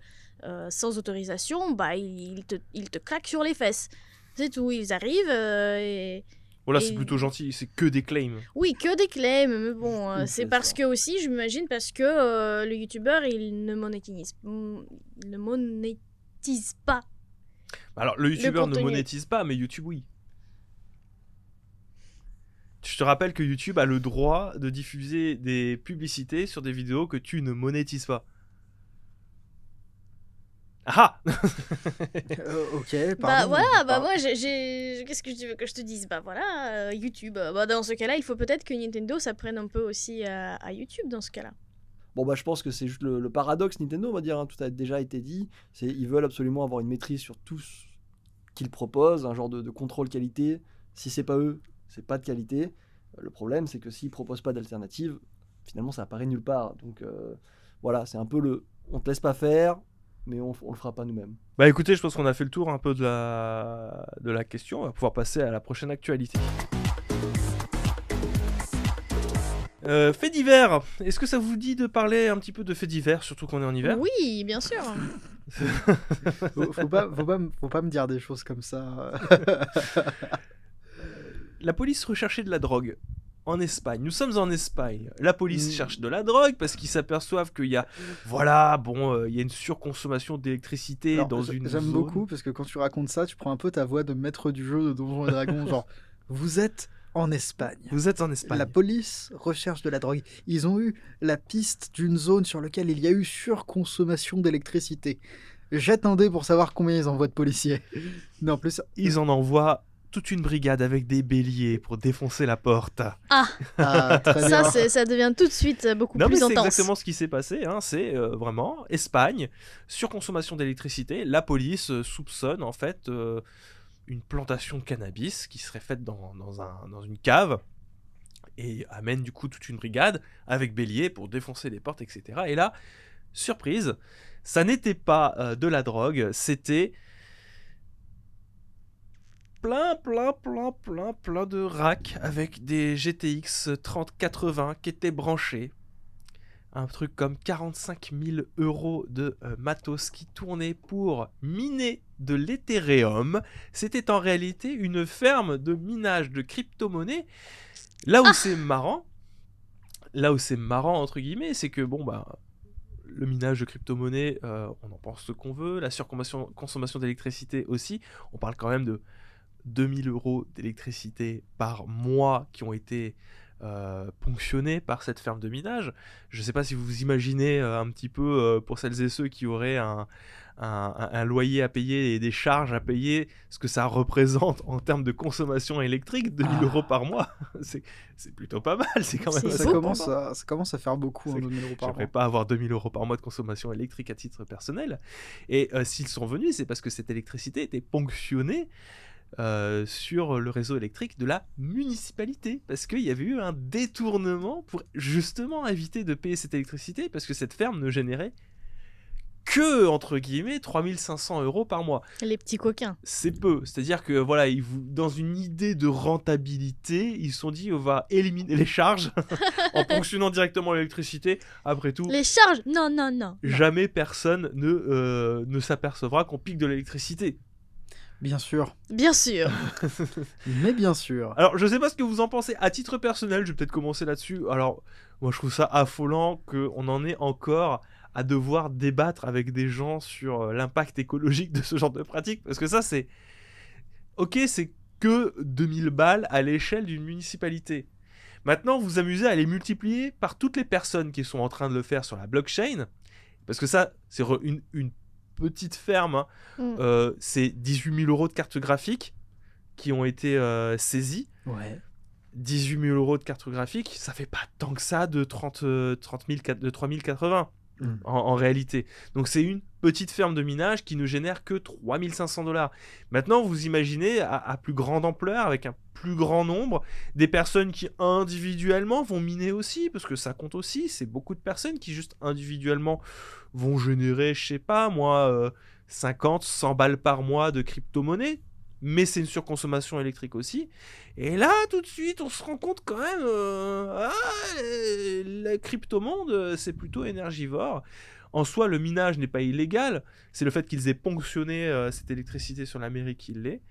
S2: sans autorisation, bah ils te claquent sur les fesses. C'est tout, ils arrivent et...
S1: Voilà,
S2: Et-
S1: c'est plutôt gentil, c'est que des claims.
S2: Oui, que des claims, mais bon,
S4: Il
S2: c'est
S4: fait
S2: parce
S4: ça.
S2: que aussi, je m'imagine, parce que le youtubeur, il ne monétise pas.
S1: Alors, le youtubeur ne
S2: contenu.
S1: monétise pas, mais YouTube, oui. Je te rappelle que YouTube a le droit de diffuser des publicités sur des vidéos que tu ne monétises pas. Ah
S3: Ok,
S2: Bah
S3: pardon.
S2: voilà, bah moi, qu'est-ce que tu veux que je te dise? Bah voilà, YouTube. Bah dans ce cas-là, il faut peut-être que Nintendo s'apprenne un peu aussi à YouTube dans ce cas-là.
S4: Bon, bah, je pense que c'est juste le paradoxe Nintendo, on va dire, hein, tout a déjà été dit. C'est ils veulent absolument avoir une maîtrise sur tout ce qu'ils proposent, un genre de contrôle qualité. Si c'est pas eux, c'est pas de qualité. Le problème, c'est que s'ils proposent pas d'alternative, finalement, ça apparaît nulle part. Donc voilà, c'est un peu on te laisse pas faire, mais on le fera pas nous-mêmes.
S1: Bah écoutez, je pense qu'on a fait le tour un peu de la question. On va pouvoir passer à la prochaine actualité. Faits divers. Est-ce que ça vous dit de parler un petit peu de faits divers, surtout qu'on est en hiver?
S2: Oui, bien sûr.
S3: Faut pas me dire des choses comme ça.
S1: La police recherchait de la drogue en Espagne. Nous sommes en Espagne. La police cherche de la drogue parce qu'ils s'aperçoivent qu'il y a, il y a une surconsommation d'électricité
S3: Alors,
S1: dans une
S3: J'aime
S1: zone.
S3: beaucoup parce que quand tu racontes ça, tu prends un peu ta voix de maître du jeu de Donjons et Dragons, genre vous êtes en Espagne.
S1: Vous êtes en Espagne.
S3: La police recherche de la drogue. Ils ont eu la piste d'une zone sur laquelle il y a eu surconsommation d'électricité. Jette un dé pour savoir combien ils envoient de policiers. Non, en plus,
S1: Ils en envoient toute une brigade avec des béliers pour défoncer la porte.
S3: ah, très bien.
S2: Ça devient tout de suite beaucoup
S1: Non, mais
S2: plus
S1: c'est
S2: intense.
S1: exactement ce qui s'est passé. Hein. C'est vraiment Espagne, surconsommation d'électricité. La police soupçonne en fait une plantation de cannabis qui serait faite dans une cave et amène du coup toute une brigade avec bélier pour défoncer les portes, etc. Et là, surprise, ça n'était pas de la drogue, c'était plein de racks avec des GTX 3080 qui étaient branchés. Un truc comme 45 000 € de matos qui tournait pour miner de l'Ethereum. C'était en réalité une ferme de minage de crypto-monnaies. Là où c'est marrant, entre guillemets, c'est que le minage de crypto-monnaies, on en pense ce qu'on veut. La surconsommation d'électricité aussi. On parle quand même de 2000 € d'électricité par mois qui ont été ponctionnés par cette ferme de minage. Je ne sais pas si vous vous imaginez un petit peu, pour celles et ceux qui auraient un loyer à payer et des charges à payer, ce que ça représente en termes de consommation électrique, 2000 € par mois. c'est plutôt pas mal, c'est quand même
S2: C'est
S1: assez
S2: beau.
S1: important.
S3: Ça commence à faire beaucoup,
S1: C'est-
S3: 2000 € par
S1: J'aimerais
S3: mois.
S1: pas avoir 2000 € par mois de consommation électrique à titre personnel. Et s'ils sont venus, c'est parce que cette électricité était ponctionnée sur le réseau électrique de la municipalité. Parce qu'il y avait eu un détournement pour justement éviter de payer cette électricité, parce que cette ferme ne générait que, entre guillemets, 3500 € par mois.
S2: Les petits coquins.
S1: C'est peu. C'est-à-dire que, voilà, dans une idée de rentabilité, ils se sont dit, on va éliminer les charges en ponctionnant directement l'électricité. Après tout,
S2: Les charges? Non, non, non.
S1: jamais personne ne s'apercevra qu'on pique de l'électricité.
S3: Bien sûr.
S2: Bien sûr.
S3: Mais bien sûr.
S1: Alors, je sais pas ce que vous en pensez. À titre personnel, je vais peut-être commencer là-dessus. Alors, moi, je trouve ça affolant qu'on en ait encore à devoir débattre avec des gens sur l'impact écologique de ce genre de pratique. Parce que ça, c'est... Ok, c'est que 2000 balles à l'échelle d'une municipalité. Maintenant, vous vous amusez à les multiplier par toutes les personnes qui sont en train de le faire sur la blockchain. Parce que ça, c'est une petite ferme. Hein. C'est 18 000 € de cartes graphiques qui ont été saisies.
S3: Ouais.
S1: 18 000 € de cartes graphiques, ça fait pas tant que ça de 3080 en réalité. Donc c'est une petite ferme de minage qui ne génère que 3 500 $. Maintenant, vous imaginez à plus grande ampleur, avec un plus grand nombre, des personnes qui individuellement vont miner aussi, parce que ça compte aussi. C'est beaucoup de personnes qui juste individuellement vont générer, je sais pas moi, 50, 100 balles par mois de crypto-monnaie. Mais c'est une surconsommation électrique aussi. Et là, tout de suite, on se rend compte quand même, le crypto-monde, c'est plutôt énergivore. En soi, le minage n'est pas illégal. C'est le fait qu'ils aient ponctionné cette électricité sur la mairie qui l'est.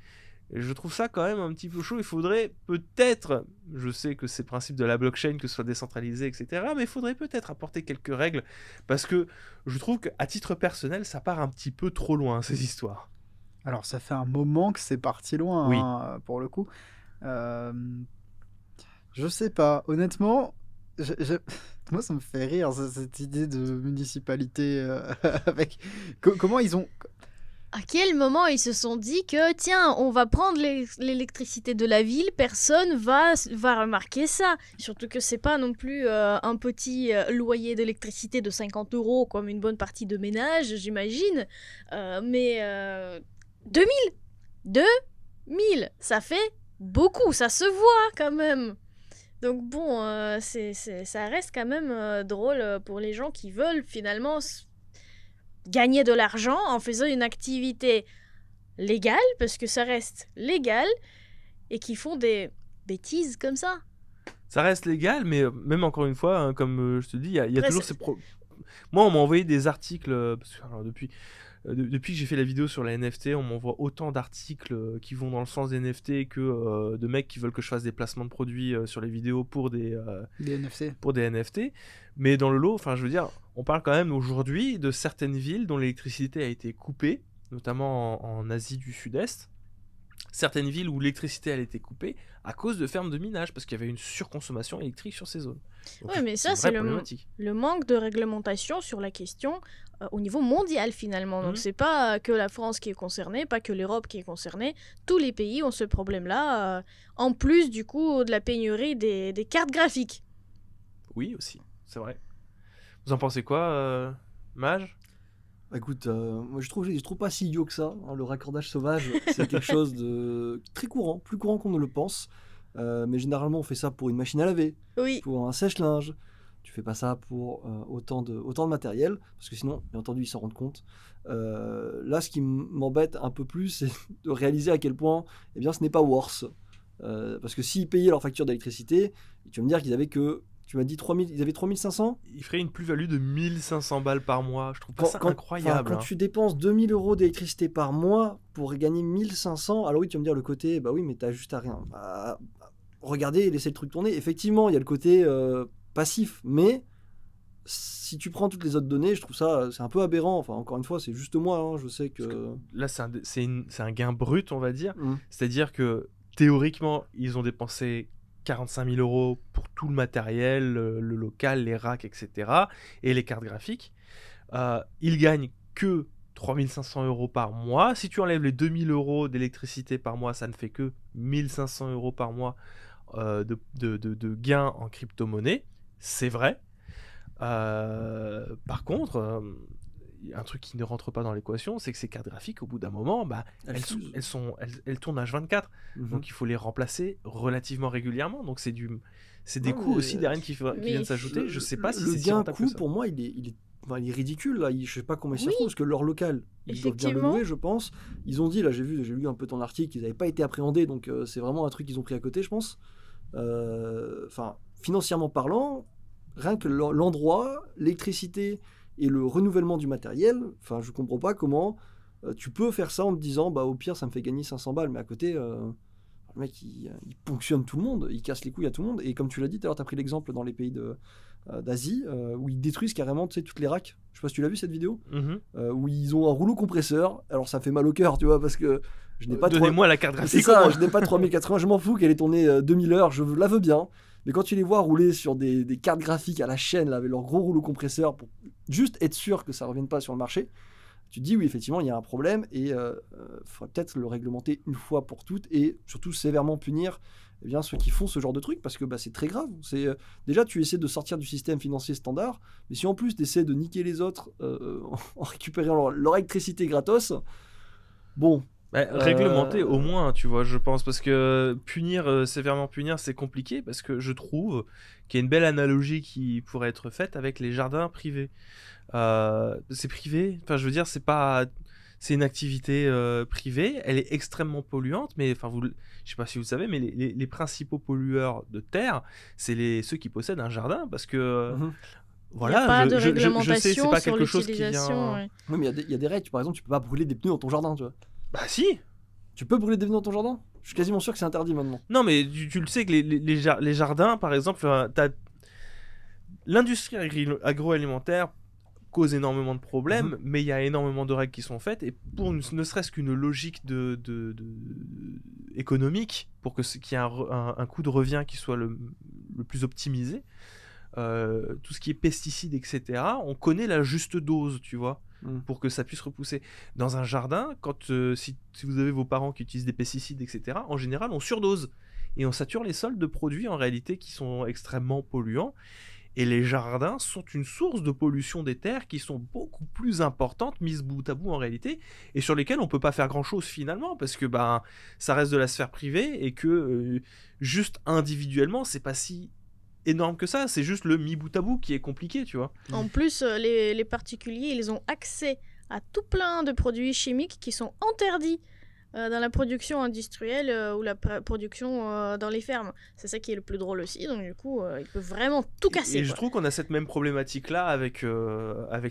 S1: Et je trouve ça quand même un petit peu chaud. Il faudrait peut-être, je sais que c'est le principe de la blockchain, que ce soit décentralisé, etc. Mais il faudrait peut-être apporter quelques règles. Parce que je trouve qu'à titre personnel, ça part un petit peu trop loin, ces histoires.
S3: Alors, ça fait un moment que c'est parti loin,
S1: Oui.
S3: hein, pour le coup. Je sais pas. Honnêtement, moi, ça me fait rire, cette idée de municipalité avec... Comment ils ont...
S2: À quel moment ils se sont dit que, tiens, on va prendre l'électricité de la ville, personne va remarquer ça. Surtout que c'est pas non plus un petit loyer d'électricité de 50 € comme une bonne partie de ménage, j'imagine. Mais 2000, ça fait beaucoup, ça se voit quand même. Donc bon, ça reste quand même drôle pour les gens qui veulent finalement gagner de l'argent en faisant une activité légale, parce que ça reste légal, et qui font des bêtises comme ça.
S1: Ça reste légal, mais même encore une fois, hein, comme je te dis, il y a
S2: Après,
S1: toujours ces... Moi, on m'a envoyé des articles, parce que, alors, depuis que j'ai fait la vidéo sur la NFT, on m'envoie autant d'articles qui vont dans le sens des NFT que de mecs qui veulent que je fasse des placements de produits sur les vidéos pour des
S3: NFC.
S1: pour des NFT. Mais dans le lot, enfin, je veux dire, on parle quand même aujourd'hui de certaines villes dont l'électricité a été coupée, notamment en Asie du Sud-Est. Certaines villes où l'électricité a été coupée à cause de fermes de minage, parce qu'il y avait une surconsommation électrique sur ces zones. Donc,
S2: Ouais, mais ça,
S1: une
S2: c'est
S1: vraie problématique.
S2: le manque de réglementation sur la question au niveau mondial finalement. Donc c'est pas que la France qui est concernée, pas que l'Europe qui est concernée. Tous les pays ont ce problème-là, en plus du coup de la pénurie des cartes graphiques.
S1: Oui, aussi, c'est vrai. Vous en pensez quoi, Mage ?
S4: Bah, écoute, moi je trouve pas si idiot que ça, hein. Le raccordage sauvage, c'est quelque chose de très courant, plus courant qu'on ne le pense. Mais généralement, on fait ça pour une machine à laver,
S2: Oui.
S4: pour un sèche-linge. Tu fais pas ça pour autant de matériel, parce que sinon, bien entendu, ils s'en rendent compte. Là, ce qui m'embête un peu plus, c'est de réaliser à quel point, eh bien, ce n'est pas worse. Parce que s'ils payaient leur facture d'électricité, tu vas me dire qu'ils avaient que... Tu m'as dit 3000, ils avaient 3500 ?
S1: Il ferait une plus-value de 1500 balles par mois. Je trouve pas ça incroyable.
S4: Quand tu dépenses 2000 € d'électricité par mois pour gagner 1500, alors oui, tu vas me dire le côté, bah oui, mais t'as juste à rien. Bah, regardez et laissez le truc tourner. Effectivement, il y a le côté passif, mais si tu prends toutes les autres données, je trouve ça, c'est un peu aberrant. Enfin, encore une fois, c'est juste moi, hein, je sais que...
S1: Là, c'est un gain brut, on va dire.
S4: Mmh.
S1: C'est-à-dire que, théoriquement, ils ont dépensé 45 000 € pour tout le matériel, le local, les racks, etc. et les cartes graphiques. Ils gagnent que 3 500 € par mois. Si tu enlèves les 2 000 € d'électricité par mois, ça ne fait que 1 500 € par mois de gains en crypto-monnaie. C'est vrai. Par contre, un truc qui ne rentre pas dans l'équation, c'est que ces cartes graphiques, au bout d'un moment, bah, elles tournent H24. Donc il faut les remplacer relativement régulièrement. Donc c'est des coûts aussi derrière qui viennent s'ajouter. Je sais pas si c'est si
S4: gain
S1: rentable que
S4: coût
S1: ça.
S4: pour moi il est ridicule là. Je sais pas combien ça
S2: Oui.
S4: coûte parce que leur local ils doivent bien le
S2: Effectivement.
S4: louer, je pense. Ils ont dit là, j'ai lu un peu ton article, ils n'avaient pas été appréhendés, donc c'est vraiment un truc qu'ils ont pris à côté, je pense. Enfin, financièrement parlant, rien que l'endroit, l'électricité et le renouvellement du matériel, enfin, je comprends pas comment tu peux faire ça en te disant, bah au pire, ça me fait gagner 500 balles, mais à côté, le mec, il ponctionne tout le monde, il casse les couilles à tout le monde. Et comme tu l'as dit tout à l'heure, tu as pris l'exemple dans les pays d'Asie où ils détruisent carrément, tu sais, toutes les racks. Je sais pas si tu l'as vu cette vidéo,
S1: Mhm.
S4: où ils ont un rouleau compresseur. Alors ça fait mal au cœur, tu vois, parce que je n'ai pas
S1: Donnez-moi la carte
S4: C'est
S1: graphique.
S4: ça,
S1: au moins.
S4: je n'ai pas 3080, je m'en fous qu'elle ait tourné 2000 heures, je la veux bien. Mais quand tu les vois rouler sur des cartes graphiques à la chaîne, là, avec leur gros rouleau compresseur, pour juste être sûr que ça ne revienne pas sur le marché, tu te dis oui, effectivement, il y a un problème et il faudrait peut-être le réglementer une fois pour toutes et surtout sévèrement punir eh bien, ceux qui font ce genre de trucs parce que c'est très grave. Déjà, tu essaies de sortir du système financier standard, mais si en plus tu essaies de niquer les autres en récupérant leur électricité gratos, bon.
S1: Réglementer au moins, tu vois, je pense, parce que sévèrement punir, c'est compliqué, parce que je trouve qu'il y a une belle analogie qui pourrait être faite avec les jardins privés. C'est privé, enfin je veux dire, c'est une activité privée, elle est extrêmement polluante, mais enfin je sais pas si vous le savez, mais les principaux pollueurs de terre, c'est ceux qui possèdent un jardin, parce que voilà,
S2: il n'y a pas de
S1: je sais,
S2: réglementation
S1: c'est pas
S2: sur
S1: quelque chose qui
S2: l'utilisation.
S1: vient.
S2: Ouais.
S4: Oui, mais il y a des règles. Par exemple, tu peux pas brûler des pneus dans ton jardin, tu vois.
S1: Bah si.
S4: Tu peux brûler des pneus dans ton jardin? Je suis quasiment sûr que c'est interdit maintenant.
S1: Non, mais tu le sais que les jardins, par exemple, l'industrie agroalimentaire cause énormément de problèmes, mais il y a énormément de règles qui sont faites, et pour ne serait-ce qu'une logique économique, pour qu'il y ait un coût de revient qui soit le plus optimisé, tout ce qui est pesticides, etc., on connaît la juste dose, tu vois, pour que ça puisse repousser. Dans un jardin, si vous avez vos parents qui utilisent des pesticides, etc., en général, on surdose, et on sature les sols de produits, en réalité, qui sont extrêmement polluants. Et les jardins sont une source de pollution des terres qui sont beaucoup plus importantes, mises bout à bout en réalité, et sur lesquelles on ne peut pas faire grand-chose finalement, parce que ça reste de la sphère privée, et que juste individuellement, c'est pas si énorme que ça, c'est juste le mis bout à bout qui est compliqué, tu vois.
S2: En plus, les particuliers, ils ont accès à tout plein de produits chimiques qui sont interdits dans la production industrielle ou la production dans les fermes. C'est ça qui est le plus drôle aussi, donc du coup, ils peuvent vraiment tout casser.
S1: Et je trouve qu'on a cette même problématique-là avec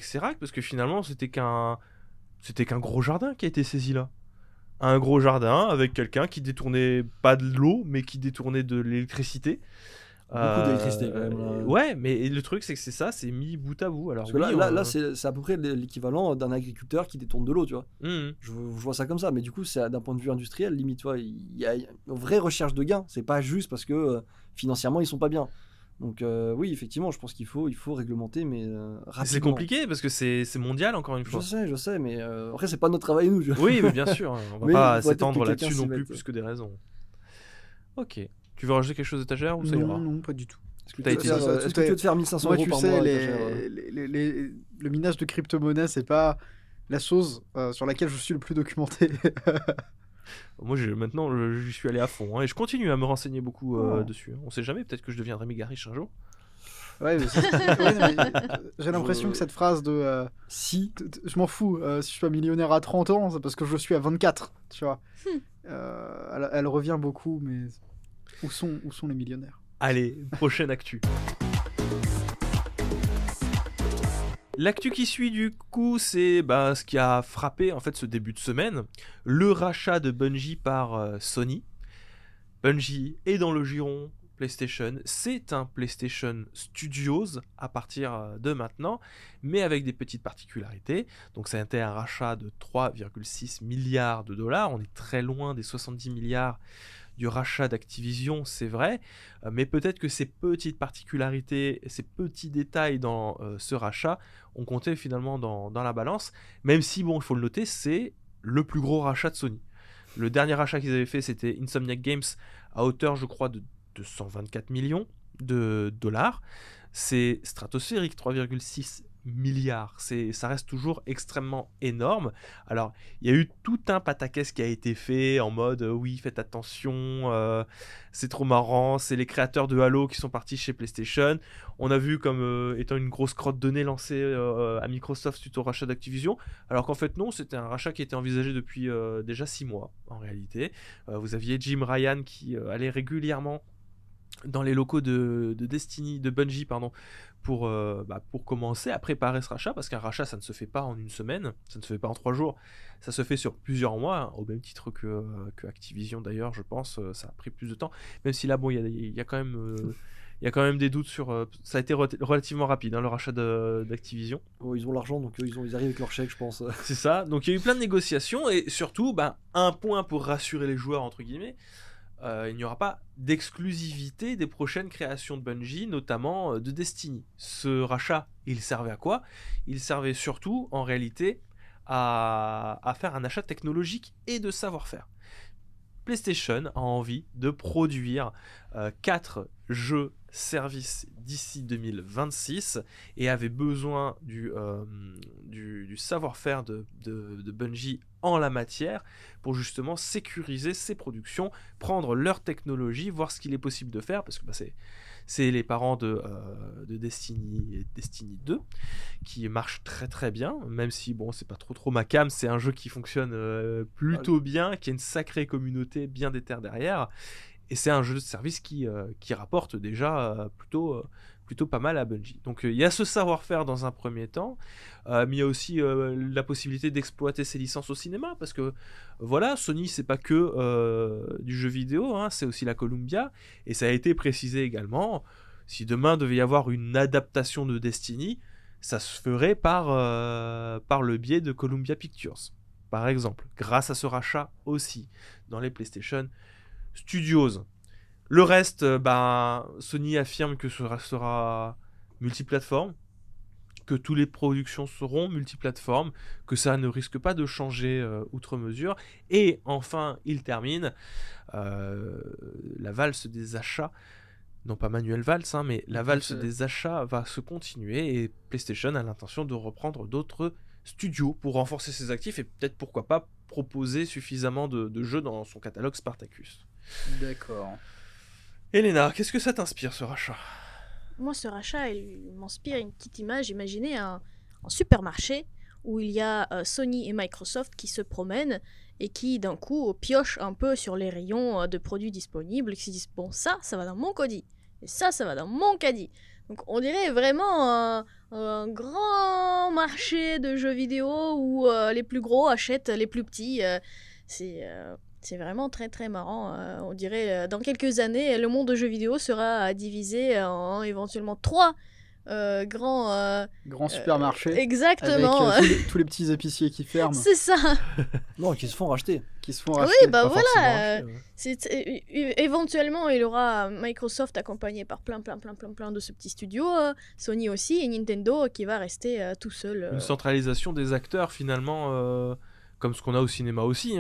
S1: Serac, parce que finalement, c'était qu'un gros jardin qui a été saisi là. Un gros jardin avec quelqu'un qui détournait pas de l'eau, mais qui détournait de l'électricité.
S4: Beaucoup d'électricité quand même. Là.
S1: Ouais, mais le truc c'est que c'est mis bout à bout. Alors,
S4: parce que là c'est à peu près l'équivalent d'un agriculteur qui détourne de l'eau, tu vois. Je vois ça comme ça, mais du coup, c'est d'un point de vue industriel, limite, tu vois, il y a une vraie recherche de gains. C'est pas juste parce que financièrement ils sont pas bien. Donc oui, effectivement, je pense qu'il faut réglementer, mais rapidement.
S1: C'est compliqué parce que c'est mondial encore une fois.
S4: Je sais, mais après c'est pas notre travail nous.
S1: Oui, mais bien sûr, on va pas s'étendre là-dessus non plus que des raisons. Ok. Tu veux rajouter quelque chose d'étagère ou ça ira ?
S3: Non, pas du tout.
S4: Est-ce que tu veux te faire 1500 euros par mois
S3: le minage de crypto-monnaie, c'est pas la chose sur laquelle je suis le plus documenté.
S1: Moi, maintenant, je suis allé à fond, hein, et je continue à me renseigner beaucoup dessus. On sait jamais, peut-être que je deviendrai méga riche un jour.
S3: Ouais, mais j'ai l'impression que cette phrase de si je m'en fous, si je suis millionnaire à 30 ans, c'est parce que je suis à 24, tu vois. Elle revient beaucoup, mais où sont les millionnaires ?
S1: Allez, prochaine actu. L'actu qui suit du coup, c'est ce qui a frappé en fait ce début de semaine, le rachat de Bungie par Sony. Bungie est dans le giron PlayStation, c'est un PlayStation Studios à partir de maintenant, mais avec des petites particularités. Donc ça a été un rachat de 3,6 milliards de dollars, on est très loin des 70 milliards du rachat d'Activision, c'est vrai, mais peut-être que ces petites particularités, ces petits détails dans ce rachat ont compté finalement dans la balance, même si, bon, il faut le noter, c'est le plus gros rachat de Sony. Le dernier rachat qu'ils avaient fait, c'était Insomniac Games, à hauteur, je crois, de 224 millions de dollars. C'est stratosphérique, 3,6 milliards. Ça reste toujours extrêmement énorme. Alors, il y a eu tout un pataquès qui a été fait en mode oui, faites attention, c'est trop marrant, c'est les créateurs de Halo qui sont partis chez PlayStation. On a vu comme étant une grosse crotte de nez lancée à Microsoft suite au rachat d'Activision, alors qu'en fait non, c'était un rachat qui était envisagé depuis déjà 6 mois en réalité. Vous aviez Jim Ryan qui allait régulièrement dans les locaux de Bungie, pour commencer à préparer ce rachat, parce qu'un rachat ça ne se fait pas en une semaine, ça ne se fait pas en 3 jours, ça se fait sur plusieurs mois, hein, au même titre que Activision d'ailleurs, je pense, ça a pris plus de temps, même si là bon il y a quand même il y a quand même des doutes sur... ça a été relativement rapide, hein, le rachat d'Activision.
S4: Oh, ils ont l'argent, donc ils arrivent avec leur chèque, je pense.
S1: C'est ça, donc il y a eu plein de négociations, et surtout, un point pour rassurer les joueurs, entre guillemets, il n'y aura pas d'exclusivité des prochaines créations de Bungie, notamment de Destiny. Ce rachat, il servait à quoi? Il servait surtout, en réalité, à faire un achat technologique et de savoir-faire. PlayStation a envie de produire 4 jeux services d'ici 2026 et avait besoin du savoir-faire de Bungie en la matière pour justement sécuriser ses productions, prendre leur technologie, voir ce qu'il est possible de faire, parce que c'est les parents de Destiny et Destiny 2 qui marchent très très bien, même si bon, c'est pas trop ma cam, c'est un jeu qui fonctionne plutôt bien, qui a une sacrée communauté bien déterre derrière, et c'est un jeu de service qui rapporte déjà plutôt pas mal à Bungie. Donc il y a ce savoir-faire dans un premier temps, mais il y a aussi la possibilité d'exploiter ses licences au cinéma, parce que voilà, Sony c'est pas que du jeu vidéo, hein, c'est aussi la Columbia, et ça a été précisé également, si demain devait y avoir une adaptation de Destiny, ça se ferait par le biais de Columbia Pictures, par exemple, grâce à ce rachat aussi dans les PlayStation Studios. Le reste, Sony affirme que ce sera multiplateforme, que toutes les productions seront multiplateformes, que ça ne risque pas de changer outre mesure. Et enfin, il termine la valse des achats, non pas Manuel Valls, hein, mais la valse des achats va se continuer, et PlayStation a l'intention de reprendre d'autres studios pour renforcer ses actifs et peut-être, pourquoi pas, proposer suffisamment de jeux dans son catalogue Spartacus.
S3: D'accord.
S1: Elena, qu'est-ce que ça t'inspire, ce rachat?
S2: Moi, ce rachat, il m'inspire une petite image. Imaginez un supermarché où il y a Sony et Microsoft qui se promènent et qui, d'un coup, piochent un peu sur les rayons de produits disponibles et qui se disent « Bon, ça va dans mon caddie. Et ça va dans mon caddie. » Donc, on dirait vraiment un grand marché de jeux vidéo où les plus gros achètent les plus petits. C'est vraiment très très marrant. On dirait dans quelques années, le monde de jeux vidéo sera divisé en éventuellement 3 grands
S3: supermarchés.
S2: Exactement.
S3: Avec tous les petits épiciers qui ferment.
S2: C'est ça.
S4: Non, qui se font racheter.
S2: Oui, bah
S3: pas
S2: voilà.
S3: forcément racheter,
S2: Éventuellement, il y aura Microsoft accompagné par plein de ce petit studio, Sony aussi, et Nintendo qui va rester tout seul.
S1: Une centralisation des acteurs, finalement, comme ce qu'on a au cinéma aussi.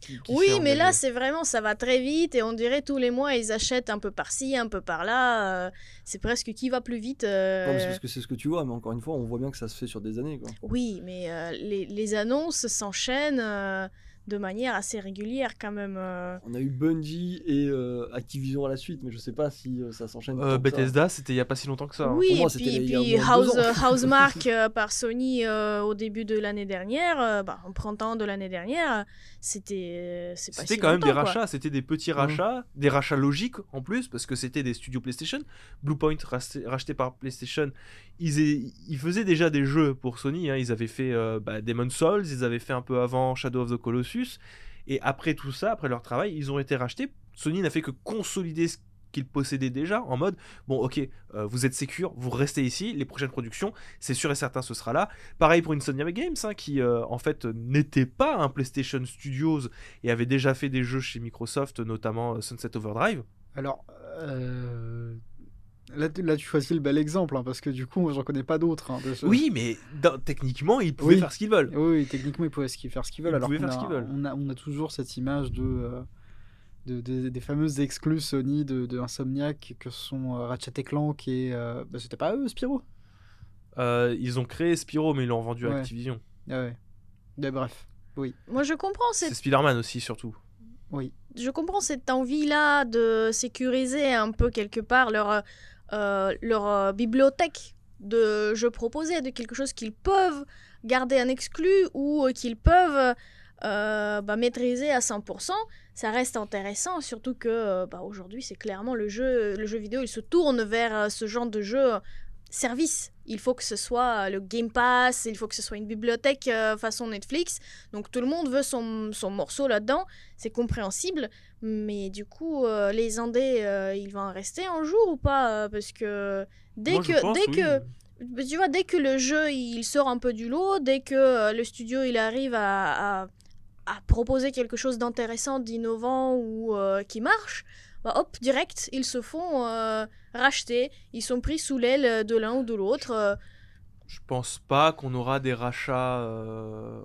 S1: Qui
S2: oui, mais là, c'est vraiment, ça va très vite, et on dirait tous les mois, ils achètent un peu par-ci, un peu par-là. C'est presque qui va plus vite.
S4: Non, mais c'est parce que c'est ce que tu vois, mais encore une fois, on voit bien que ça se fait sur des années, quoi.
S2: Oui, mais les annonces s'enchaînent de manière assez régulière quand même.
S4: On a eu Bungie et Activision à la suite, mais je sais pas si ça s'enchaîne.
S1: Bethesda, c'était il y a pas si longtemps que ça.
S2: Oui,
S4: Pour moi,
S2: et puis
S4: il y a
S2: Housemarque par Sony au début de l'année dernière, en printemps de l'année dernière, c'était pas si
S1: quand même des
S2: longtemps,
S1: rachats, c'était des petits rachats, des rachats logiques en plus, parce que c'était des studios PlayStation. Bluepoint, racheté par PlayStation, ils faisaient déjà des jeux pour Sony, hein. Ils avaient fait Demon's Souls, ils avaient fait un peu avant Shadow of the Colossus, et après tout ça, après leur travail, ils ont été rachetés. Sony n'a fait que consolider ce qu'ils possédaient déjà, en mode bon, ok, vous êtes sécure, vous restez ici, les prochaines productions, c'est sûr et certain, ce sera là. Pareil pour Insomniac Games, hein, qui en fait n'était pas un PlayStation Studios et avait déjà fait des jeux chez Microsoft, notamment Sunset Overdrive.
S3: Alors, là tu choisis le bel exemple, hein, parce que du coup, moi, j'en connais pas d'autres. Hein,
S1: Oui, mais techniquement, ils pouvaient faire ce qu'ils veulent.
S3: Oui, techniquement, ils pouvaient faire ce qu'ils veulent. On a toujours cette image des fameuses exclus Sony de Insomniac, que sont Ratchet & Clank et... c'était pas eux, Spyro?
S1: Ils ont créé Spyro, mais ils l'ont vendu à Activision.
S3: Ah ouais. Mais bref, oui.
S2: Moi, je comprends
S1: C'est Spider-Man aussi, surtout.
S3: Oui.
S2: Je comprends cette envie-là de sécuriser un peu quelque part leur bibliothèque de jeux proposés, de quelque chose qu'ils peuvent garder en exclu ou qu'ils peuvent maîtriser à 100%. Ça reste intéressant, surtout que aujourd'hui, c'est clairement le jeu vidéo, il se tourne vers ce genre de jeu service. il faut que ce soit le Game Pass, il faut que ce soit une bibliothèque façon Netflix. Donc tout le monde veut son morceau là-dedans, c'est compréhensible. Mais du coup, les indés, ils vont en rester un jour ou pas parce que
S1: Moi, je pense, oui.
S2: tu vois, dès que le jeu il sort un peu du lot, dès que le studio il arrive à proposer quelque chose d'intéressant, d'innovant ou qui marche, bah hop, direct, ils se font racheter. Ils sont pris sous l'aile de l'un ou de l'autre.
S1: Je pense pas qu'on aura des rachats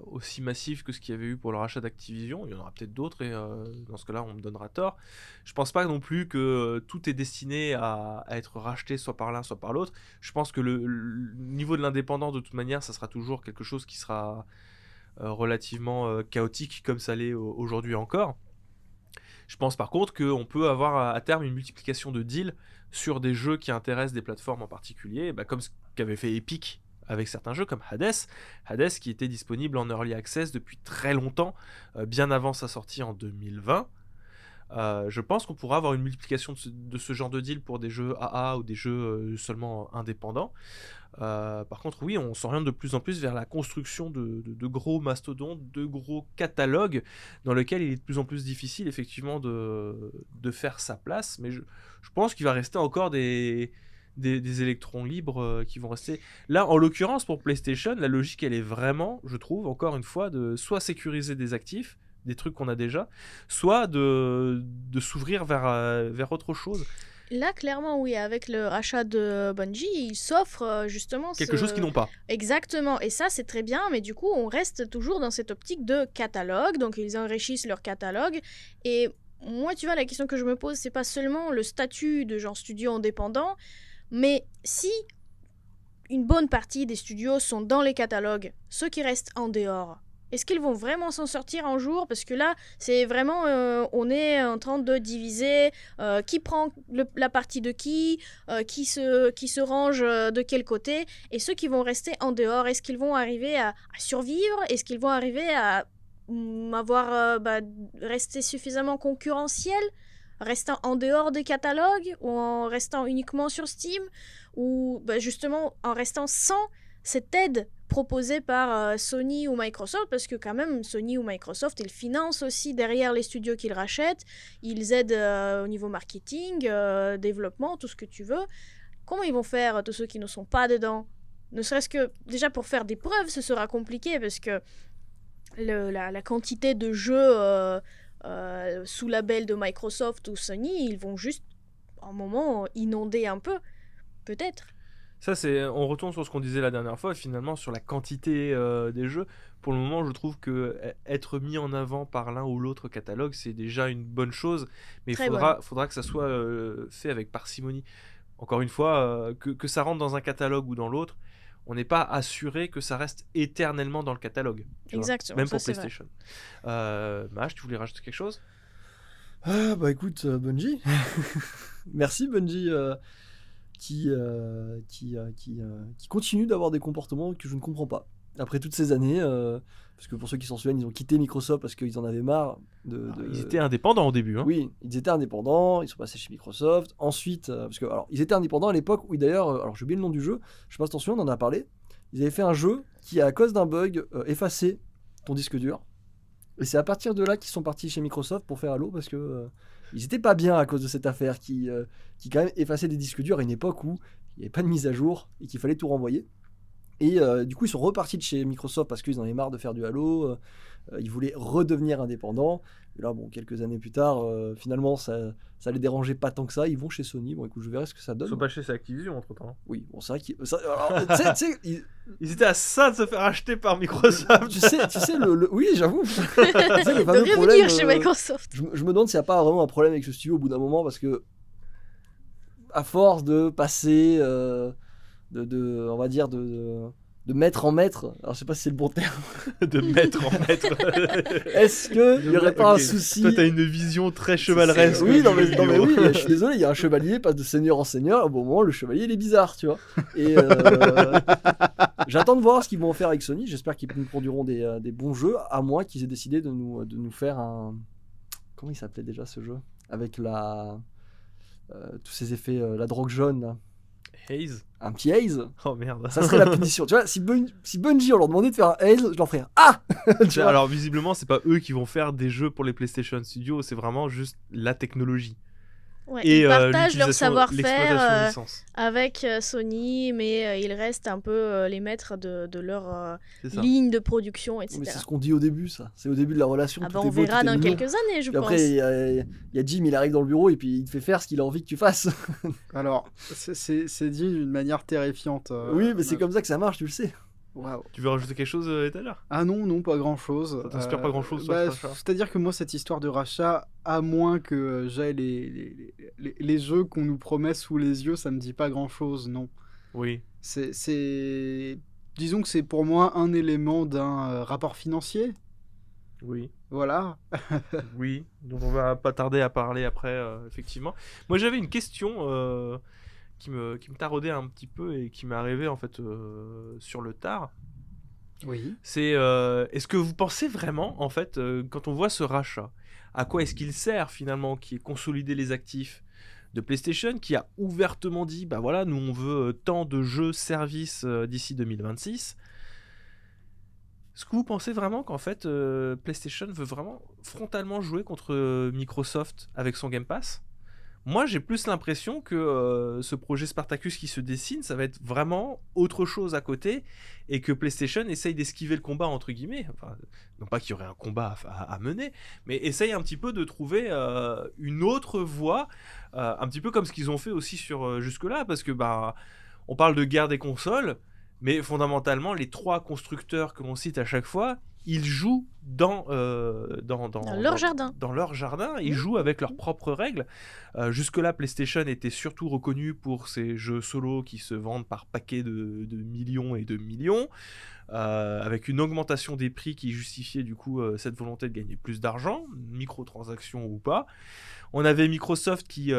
S1: aussi massifs que ce qu'il y avait eu pour le rachat d'Activision. Il y en aura peut-être d'autres et dans ce cas-là, on me donnera tort. Je pense pas non plus que tout est destiné à être racheté soit par l'un, soit par l'autre. Je pense que le niveau de l'indépendant, de toute manière, ça sera toujours quelque chose qui sera relativement chaotique comme ça l'est aujourd'hui encore. Je pense par contre qu'on peut avoir à terme une multiplication de deals sur des jeux qui intéressent des plateformes en particulier, comme ce qu'avait fait Epic avec certains jeux comme Hades. Hades qui était disponible en Early Access depuis très longtemps, bien avant sa sortie en 2020. Je pense qu'on pourra avoir une multiplication de ce genre de deal pour des jeux AA ou des jeux seulement indépendants. Par contre, oui, on s'oriente de plus en plus vers la construction de gros mastodontes, de gros catalogues dans lesquels il est de plus en plus difficile effectivement de faire sa place. Mais je pense qu'il va rester encore des électrons libres qui vont rester. Là, en l'occurrence, pour PlayStation, la logique, elle est vraiment, je trouve, encore une fois, de soit sécuriser des actifs, des trucs qu'on a déjà, soit de s'ouvrir vers autre chose.
S2: Là, clairement, oui, avec le rachat de Bungie, ils s'offrent justement
S1: quelque chose qu'ils n'ont pas.
S2: Exactement, et ça, c'est très bien, mais du coup, on reste toujours dans cette optique de catalogue, donc ils enrichissent leur catalogue, et moi, tu vois, la question que je me pose, c'est pas seulement le statut de genre studio indépendant, mais si une bonne partie des studios sont dans les catalogues, ceux qui restent en dehors, est-ce qu'ils vont vraiment s'en sortir un jour? Parce que là, c'est vraiment, on est en train de diviser qui prend la partie de qui se range de quel côté, et ceux qui vont rester en dehors, est-ce qu'ils vont arriver à survivre? Est-ce qu'ils vont arriver à rester suffisamment concurrentiels, restant en dehors des catalogues, ou en restant uniquement sur Steam, ou justement en restant sans cette aide proposée par Sony ou Microsoft, parce que quand même Sony ou Microsoft, ils financent aussi derrière les studios qu'ils rachètent, ils aident au niveau marketing, développement, tout ce que tu veux. Comment ils vont faire tous ceux qui ne sont pas dedans? Ne serait-ce que déjà pour faire des preuves, ce sera compliqué, parce que la quantité de jeux sous label de Microsoft ou Sony, ils vont juste à un moment inonder un peu, peut-être.
S1: Ça, on retourne sur ce qu'on disait la dernière fois, finalement, sur la quantité des jeux. Pour le moment, je trouve que être mis en avant par l'un ou l'autre catalogue, c'est déjà une bonne chose, mais il faudra que ça soit fait avec parcimonie. Encore une fois, que ça rentre dans un catalogue ou dans l'autre, on n'est pas assuré que ça reste éternellement dans le catalogue.
S2: Exactement.
S1: Même pour PlayStation. Maj, tu voulais rajouter quelque chose?
S4: Écoute, Bungie. Merci Bungie. Qui continue d'avoir des comportements que je ne comprends pas. Après toutes ces années, parce que pour ceux qui s'en souviennent, ils ont quitté Microsoft parce qu'ils en avaient marre
S1: Ils étaient indépendants au début. Hein.
S4: Oui, ils étaient indépendants, ils sont passés chez Microsoft. Ensuite, ils étaient indépendants à l'époque où d'ailleurs, alors j'ai oublié le nom du jeu, je sais pas si attention, on en a parlé. Ils avaient fait un jeu qui, à cause d'un bug, effaçait ton disque dur. Et c'est à partir de là qu'ils sont partis chez Microsoft pour faire Halo parce que ils étaient pas bien à cause de cette affaire qui quand même effaçait des disques durs à une époque où il n'y avait pas de mise à jour et qu'il fallait tout renvoyer. Et du coup, ils sont repartis de chez Microsoft parce qu'ils en avaient marre de faire du Halo. Ils voulaient redevenir indépendants. Et là, quelques années plus tard, finalement, ça les dérangeait pas tant que ça. Ils vont chez Sony. Bon, écoute, je verrai ce que ça donne.
S1: Ils sont pas chez Activision entre-temps.
S4: Oui, c'est vrai qu'ils...
S1: Ils étaient à ça de se faire acheter par Microsoft.
S4: tu sais oui, j'avoue.
S2: De revenir chez Microsoft.
S4: Je me demande s'il n'y a pas vraiment un problème avec ce studio au bout d'un moment parce que à force de passer on va dire de maître en maître, alors je sais pas si c'est le bon terme.
S1: De maître en maître.
S4: Est-ce qu'il n'y aurait pas un souci?
S1: Toi, t'as une vision très chevaleresque.
S4: Oui, non mais oui, je suis désolé, il y a un chevalier, passe de seigneur en seigneur, au bon moment, le chevalier, il est bizarre, tu vois. Et j'attends de voir ce qu'ils vont faire avec Sony, j'espère qu'ils nous produiront des bons jeux, à moins qu'ils aient décidé de nous faire un... Comment il s'appelait déjà ce jeu? Avec tous ces effets, la drogue jaune, là.
S1: Haze.
S4: Un petit Haze,
S1: Oh merde.
S4: ça serait la punition. Tu vois, si Bungie on leur demandait de faire un Haze, je leur ferais un ah. Tu vois.
S1: Alors visiblement, c'est pas eux qui vont faire des jeux pour les PlayStation Studios, c'est vraiment juste la technologie.
S2: Ouais,
S1: Et
S2: ils partagent leur
S1: l'utilisation- l'exploitation
S2: savoir-faire
S1: de licence.
S2: avec Sony, mais ils restent un peu les maîtres de leur
S1: C'est ça.
S2: ligne de production, etc.
S4: Mais c'est ce qu'on dit au début, ça. C'est au début de la relation.
S2: Ah
S4: tout
S2: bah
S4: est
S2: on
S4: beau,
S2: verra
S4: tout est
S2: dans
S4: mignon.
S2: quelques années, je
S4: Puis
S2: pense.
S4: après, il y a Jim, il arrive dans le bureau et puis il te fait faire ce qu'il a envie que tu fasses.
S3: Alors, c'est dit d'une manière terrifiante.
S4: Oui, mais c'est comme ça que ça marche, tu le sais.
S3: Waouh.
S1: Tu veux rajouter quelque chose, étagère?
S3: Ah non, pas grand-chose.
S1: Ça t'inspire pas grand-chose, toi, ce rachat
S3: c'est-à-dire que moi, cette histoire de rachat, à moins que j'aie les jeux qu'on nous promet sous les yeux, ça me dit pas grand-chose, non.
S1: Oui.
S3: Disons que c'est pour moi un élément d'un rapport financier.
S1: Oui.
S3: Voilà.
S1: Oui, dont on va pas tarder à parler après, effectivement. Moi, j'avais une question qui me taraudait un petit peu et qui m'est arrivée en fait sur le tard.
S3: Oui.
S1: C'est est-ce que vous pensez vraiment, en fait, quand on voit ce rachat, à quoi est-ce qu'il sert finalement, qui est consolider les actifs de PlayStation, qui a ouvertement dit, bah voilà, nous on veut tant de jeux services d'ici 2026. Est-ce que vous pensez vraiment qu'en fait PlayStation veut vraiment frontalement jouer contre Microsoft avec son Game Pass ? Moi, j'ai plus l'impression que ce projet Spartacus qui se dessine, ça va être vraiment autre chose à côté et que PlayStation essaye d'esquiver le combat, entre guillemets. Enfin, non pas qu'il y aurait un combat à mener, mais essaye un petit peu de trouver une autre voie, un petit peu comme ce qu'ils ont fait aussi sur jusque-là, parce que bah, on parle de guerre des consoles, mais fondamentalement, les trois constructeurs que l'on cite à chaque fois, ils jouent dans
S2: leur jardin.
S1: Dans leur jardin, ils jouent avec leurs propres règles. Jusque-là, PlayStation était surtout reconnu pour ses jeux solo qui se vendent par paquet de millions et de millions, avec une augmentation des prix qui justifiait du coup cette volonté de gagner plus d'argent, microtransactions ou pas. On avait Microsoft qui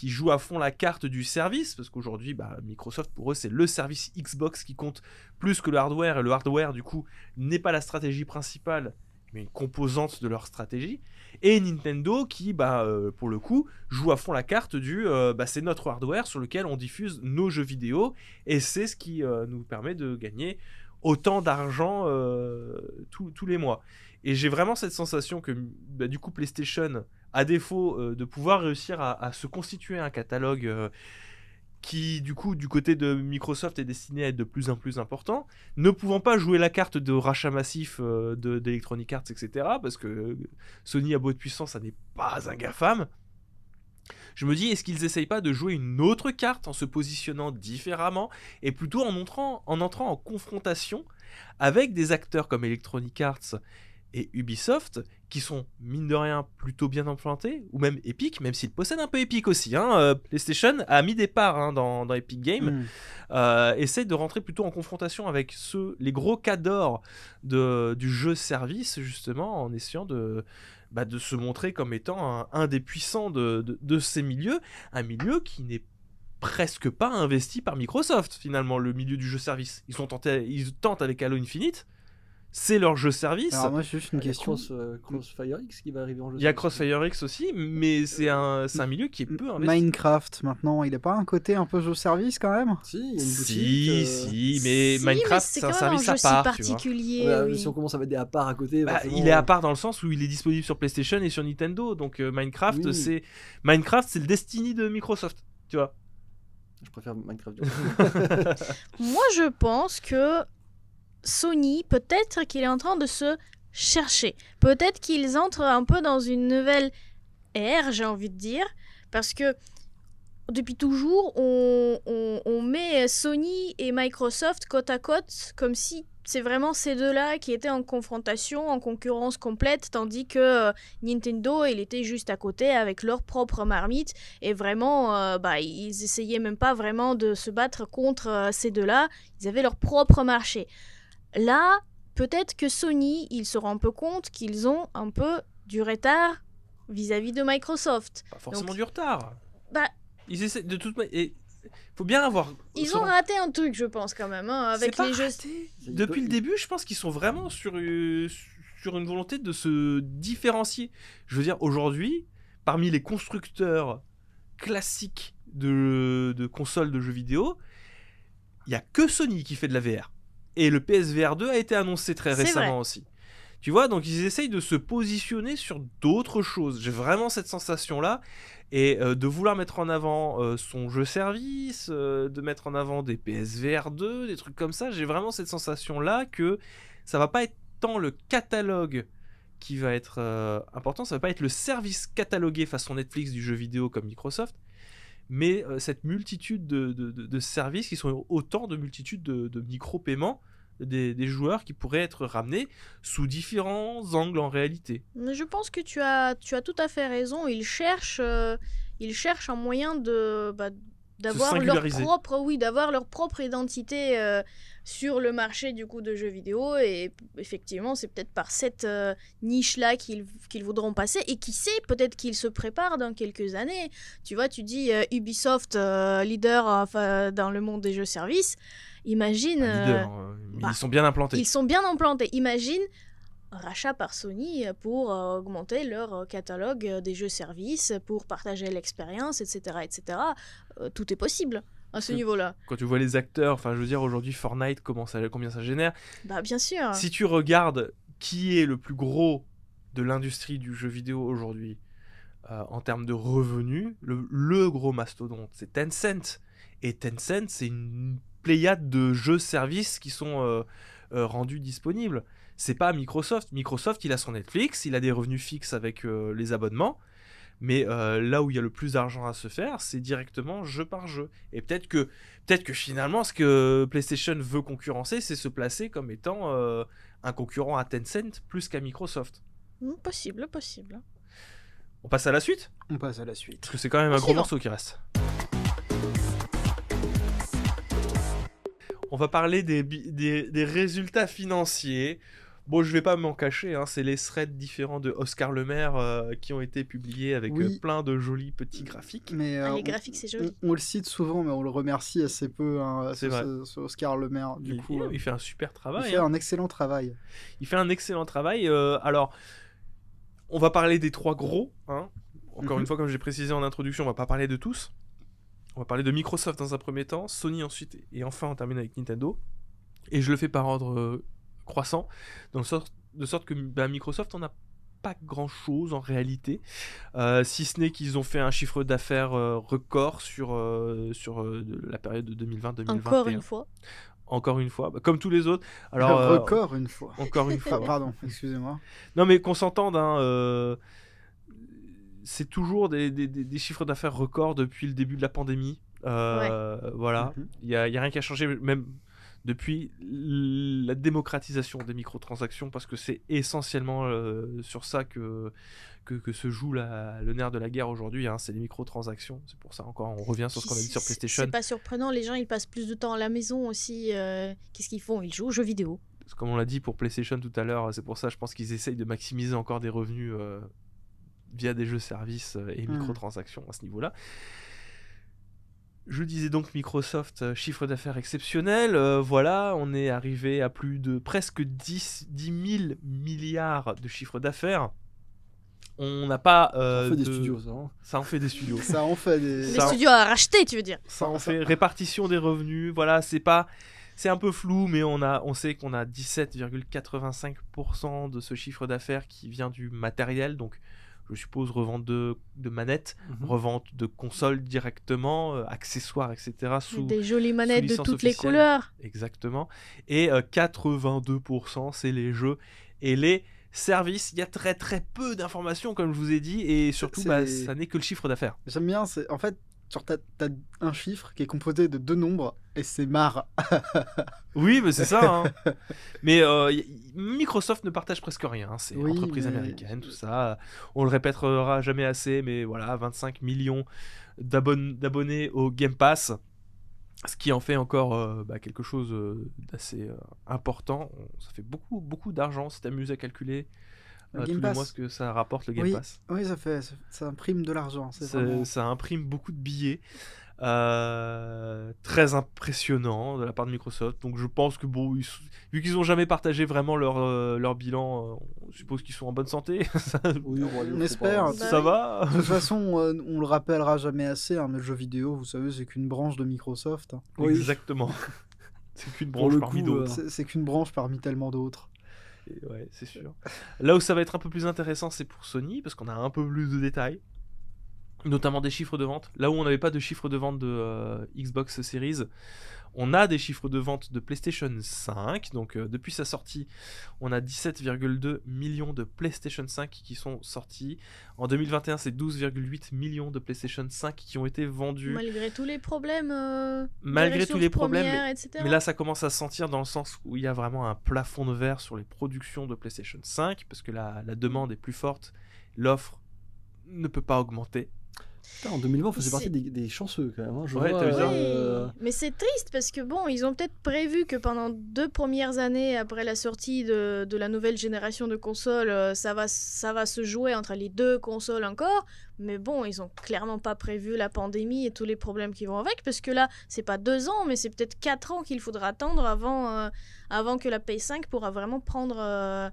S1: joue à fond la carte du service, parce qu'aujourd'hui, bah, Microsoft, pour eux, c'est le service Xbox qui compte plus que le hardware, et le hardware, du coup, n'est pas la stratégie principale, mais une composante de leur stratégie. Et Nintendo qui, bah, pour le coup, joue à fond la carte du bah, c'est notre hardware sur lequel on diffuse nos jeux vidéo, et c'est ce qui nous permet de gagner autant d'argent tous les mois. Et j'ai vraiment cette sensation que, bah, du coup, PlayStation, à défaut de pouvoir réussir à se constituer un catalogue qui, du coup, du côté de Microsoft est destiné à être de plus en plus important, ne pouvant pas jouer la carte de rachat massif d'Electronic Arts, etc., parce que Sony a beau de puissance, ça n'est pas un GAFAM. Je me dis, est-ce qu'ils essayent pas de jouer une autre carte en se positionnant différemment et plutôt en entrant en confrontation avec des acteurs comme Electronic Arts et Ubisoft, qui sont, mine de rien, plutôt bien implantés, ou même Epic, même s'ils possèdent un peu Epic aussi. PlayStation a mis des parts dans Epic Games, essaie de rentrer plutôt en confrontation avec les gros cadors du jeu-service, justement, en essayant de se montrer comme étant un des puissants de ces milieux, un milieu qui n'est presque pas investi par Microsoft, finalement, le milieu du jeu-service. Ils tentent avec Halo Infinite, c'est leur jeu service.
S3: Alors moi j'ai juste une question.
S4: Crossfire X qui va arriver en jeu.
S1: Il y a Crossfire X aussi, mais c'est un milieu qui est peu investi.
S3: Minecraft maintenant, il a pas un côté un peu jeu service quand même?
S4: Si, il y a une boutique.
S1: Si, mais Minecraft c'est un service à part,
S2: particulier.
S4: Ouais,
S2: Oui.
S4: Si on commence à mettre des à part à côté,
S1: il est à part dans le sens où il est disponible sur PlayStation et sur Nintendo. Donc Minecraft, c'est le Destiny de Microsoft, tu vois.
S4: Je préfère Minecraft.
S2: Moi, je pense que Sony, peut-être qu'il est en train de se chercher. Peut-être qu'ils entrent un peu dans une nouvelle ère, j'ai envie de dire, parce que depuis toujours, on met Sony et Microsoft côte à côte, comme si c'est vraiment ces deux-là qui étaient en confrontation, en concurrence complète, tandis que Nintendo, il était juste à côté avec leur propre marmite, et vraiment, ils essayaient même pas vraiment de se battre contre ces deux-là, ils avaient leur propre marché. Là, peut-être que Sony, ils se rendent un peu compte qu'ils ont un peu du retard vis-à-vis de Microsoft.
S1: Pas forcément du retard.
S2: Bah,
S1: ils essaient de toute manière. Il faut bien avoir.
S2: Ils ont raté un truc, je pense, quand même, avec les jeux.
S1: Depuis le début, je pense qu'ils sont vraiment sur une volonté de se différencier. Je veux dire, aujourd'hui, parmi les constructeurs classique de consoles de jeux vidéo, il n'y a que Sony qui fait de la VR. Et le PSVR 2 a été annoncé très
S2: C'est
S1: récemment
S2: vrai.
S1: aussi. Tu vois, donc ils essayent de se positionner sur d'autres choses. J'ai vraiment cette sensation-là. Et de vouloir mettre en avant son jeu service, de mettre en avant des PSVR 2, des trucs comme ça, j'ai vraiment cette sensation-là que ça va pas être tant le catalogue qui va être important, ça va pas être le service catalogué façon Netflix du jeu vidéo comme Microsoft, mais cette multitude de services qui sont autant de multitudes de micro-paiements des joueurs qui pourraient être ramenés sous différents angles en réalité.
S2: Mais je pense que tu as tout à fait raison. Ils cherchent un moyen d'avoir leur
S1: singulariser.
S2: d'avoir leur propre identité sur le marché du coup de jeux vidéo. Et effectivement, c'est peut-être par cette niche-là qu'ils voudront passer. Et qui sait, peut-être qu'ils se préparent dans quelques années. Tu vois, tu dis Ubisoft, leader dans le monde des jeux services. Imagine...
S1: Un leader, mais ils sont bien implantés.
S2: Ils sont bien implantés. Imagine rachat par Sony pour augmenter leur catalogue des jeux-services, pour partager l'expérience, etc. etc. Tout est possible à ce niveau-là.
S1: Quand tu vois les acteurs, enfin je veux dire aujourd'hui Fortnite, combien ça génère.
S2: Bah bien sûr.
S1: Si tu regardes qui est le plus gros de l'industrie du jeu vidéo aujourd'hui en termes de revenus, le gros mastodonte, c'est Tencent. Et Tencent, c'est une pléiade de jeux-services qui sont rendus disponibles. C'est pas Microsoft. Microsoft, il a son Netflix, il a des revenus fixes avec les abonnements. Mais là où il y a le plus d'argent à se faire, c'est directement jeu par jeu. Et peut-être que finalement, ce que PlayStation veut concurrencer, c'est se placer comme étant un concurrent à Tencent plus qu'à Microsoft.
S2: Possible.
S1: On passe à la suite ?
S3: On passe à la suite.
S1: Parce que c'est quand même un gros
S2: Suivant.
S1: morceau qui reste. On va parler des résultats financiers. Bon, je vais pas m'en cacher, hein, c'est les threads différents de Oscar Le Maire qui ont été publiés avec
S3: Oui.
S1: plein de jolis petits graphiques.
S3: Mais
S2: Les graphiques, c'est joli.
S3: on le cite souvent, mais on le remercie assez peu, hein,
S1: C'est vrai.
S3: ce Oscar Le Maire. Du coup,
S1: il fait un super
S3: il
S1: travail.
S3: fait
S1: hein.
S3: un excellent travail.
S1: Il fait un excellent travail. Alors, on va parler des trois gros. Hein. Encore une fois, comme j'ai précisé en introduction, on va pas parler de tous. On va parler de Microsoft dans un premier temps, Sony ensuite, et enfin on termine avec Nintendo. Et je le fais par ordre croissant, de sorte que Microsoft, on n'a pas grand-chose en réalité, si ce n'est qu'ils ont fait un chiffre d'affaires record sur la période de 2020-2021.
S2: Encore une fois.
S1: Encore une fois, comme tous les autres. Alors,
S3: Record une fois.
S1: encore une fois.
S3: Ah, pardon, excusez-moi.
S1: Non mais qu'on s'entende, hein, c'est toujours des chiffres d'affaires records depuis le début de la pandémie. Voilà,
S3: Mhm.
S1: il y a rien qui a changé, même depuis la démocratisation des microtransactions, parce que c'est essentiellement sur ça que se joue le nerf de la guerre aujourd'hui, hein, c'est les microtransactions. C'est pour ça encore, on revient sur ce qu'on a dit sur PlayStation.
S2: C'est pas surprenant, les gens ils passent plus de temps à la maison aussi. Qu'est-ce qu'ils font? Ils jouent aux jeux vidéo.
S1: Comme on l'a dit pour PlayStation tout à l'heure, c'est pour ça je pense qu'ils essayent de maximiser encore des revenus via des jeux services et microtransactions à ce niveau-là. Je disais donc Microsoft, chiffre d'affaires exceptionnel. Voilà, on est arrivé à plus de presque 10 000 milliards de chiffre d'affaires. On n'a pas...
S4: Ça fait des studios, ça. Hein.
S1: Ça en fait des studios.
S3: Ça en fait des.
S2: Les
S1: Ça-
S2: studios à racheter, tu veux dire?
S1: Ça en fait répartition des revenus. Voilà, c'est un peu flou, mais on sait qu'on a 17,85% de ce chiffre d'affaires qui vient du matériel, donc je suppose revente de manettes, revente de consoles directement, accessoires, etc.
S2: Des jolies manettes de
S1: licence
S2: toutes les
S1: officielle.
S2: couleurs.
S1: Exactement. Et 82%, c'est les jeux et les services. Il y a très très peu d'informations, comme je vous ai dit, et surtout, ça n'est que le chiffre d'affaires.
S3: J'aime bien, c'est en fait, genre t'as un chiffre qui est composé de deux nombres et c'est marre.
S1: Oui, mais c'est ça. Hein. Mais Microsoft ne partage presque rien. Hein. C'est
S3: Oui,
S1: entreprise
S3: mais-
S1: américaine, tout ça. On le répétera jamais assez, mais voilà, 25 millions d'abonnés au Game Pass, ce qui en fait encore quelque chose d'assez important. Ça fait beaucoup, beaucoup d'argent. Si t'amuses à calculer
S3: Le
S1: tous
S3: Game
S1: les
S3: Pass.
S1: mois ce que ça rapporte le Game
S3: Oui.
S1: Pass.
S3: Oui, ça imprime de l'argent. C'est vraiment-
S1: Ça imprime beaucoup de billets. très impressionnant de la part de Microsoft. Donc je pense que bon, vu qu'ils n'ont jamais partagé vraiment leur bilan, on suppose qu'ils sont en bonne santé.
S4: Oui,
S3: On espère.
S1: Ça va.
S3: De toute façon, on le rappellera jamais assez, hein, mais le jeu vidéo, vous savez, c'est qu'une branche de Microsoft. Hein.
S4: Oui.
S1: Exactement. C'est qu'une
S4: Pour
S1: branche
S4: le
S1: parmi
S4: coup,
S1: d'autres.
S3: C'est qu'une branche parmi tellement d'autres.
S1: Et ouais, c'est sûr. Là où ça va être un peu plus intéressant, c'est pour Sony, parce qu'on a un peu plus de détails, notamment des chiffres de vente. Là où on n'avait pas de chiffres de vente de Xbox Series, on a des chiffres de vente de PlayStation 5. Donc depuis sa sortie, on a 17,2 millions de PlayStation 5 qui sont sortis. En 2021, c'est 12,8 millions de PlayStation 5 qui ont été vendus.
S2: Malgré tous les problèmes.
S1: Malgré tous les problèmes,
S2: etc.
S1: Mais là, ça commence à se sentir dans le sens où il y a vraiment un plafond de verre sur les productions de PlayStation 5, parce que la demande est plus forte, l'offre ne peut pas augmenter.
S4: Putain, en 2020, on faisait partie des chanceux quand même. Hein.
S1: Ouais, t'as vu ça
S2: Oui, mais c'est triste parce que bon, ils ont peut-être prévu que pendant 2 premières années après la sortie de la nouvelle génération de consoles, ça va se jouer entre les 2 consoles encore. Mais bon, ils ont clairement pas prévu la pandémie et tous les problèmes qui vont avec, parce que là, c'est pas 2 ans, mais c'est peut-être 4 ans qu'il faudra attendre avant que la PS5 pourra vraiment prendre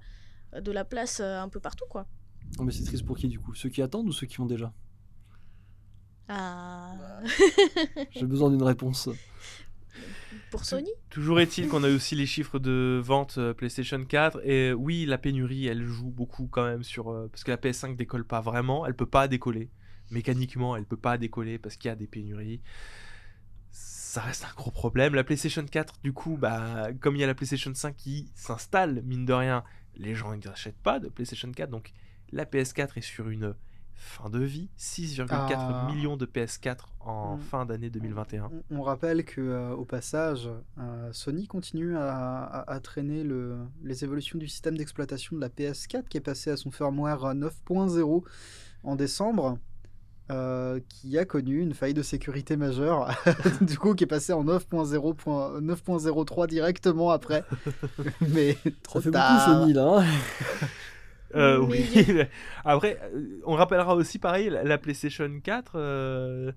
S2: de la place un peu partout, quoi.
S4: Oh, mais c'est triste pour qui du coup? Ceux qui attendent ou ceux qui ont déjà?
S2: Ah.
S4: J'ai besoin d'une réponse.
S2: Pour Sony.
S1: Toujours est-il qu'on a aussi les chiffres de vente PlayStation 4, et oui, la pénurie, elle joue beaucoup quand même sur... parce que la PS5 décolle pas vraiment, elle peut pas décoller. Mécaniquement, elle peut pas décoller parce qu'il y a des pénuries. Ça reste un gros problème. La PlayStation 4, du coup, comme il y a la PlayStation 5 qui s'installe, mine de rien, les gens n'achètent pas de PlayStation 4, donc la PS4 est sur une fin de vie, 6,4 millions de PS4 en fin d'année 2021.
S3: On rappelle que au passage, Sony continue à traîner les évolutions du système d'exploitation de la PS4 qui est passé à son firmware 9.0 en décembre, qui a connu une faille de sécurité majeure, du coup qui est passé en 9.03 directement après. Mais trop
S4: Ça fait
S3: tard.
S4: beaucoup Sony là. Hein.
S1: Oui. Après, on rappellera aussi pareil la PlayStation 4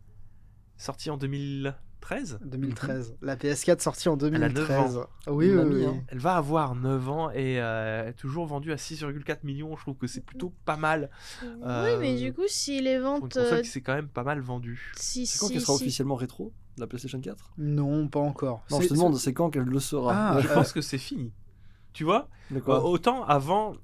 S1: sortie en 2013.
S3: 2013. La PS4 sortie en 2013.
S1: Elle a 9 ans.
S3: Oui,
S4: Une
S3: oui,
S4: mamie,
S3: oui.
S4: hein.
S1: Elle va avoir 9 ans et est toujours vendue à 6,4 millions. Je trouve que c'est plutôt pas mal.
S2: Oui, mais du coup, si les
S1: Pour une
S2: ventes.
S1: console qui s'est quand même pas mal vendue.
S2: Si,
S4: C'est quand qu'elle sera officiellement rétro, la PlayStation 4?
S3: Non, pas encore.
S4: Non, je te demande, c'est quand qu'elle le sera?
S3: Ah,
S1: Je pense que c'est fini. Tu vois,
S4: D'accord.
S1: autant avant,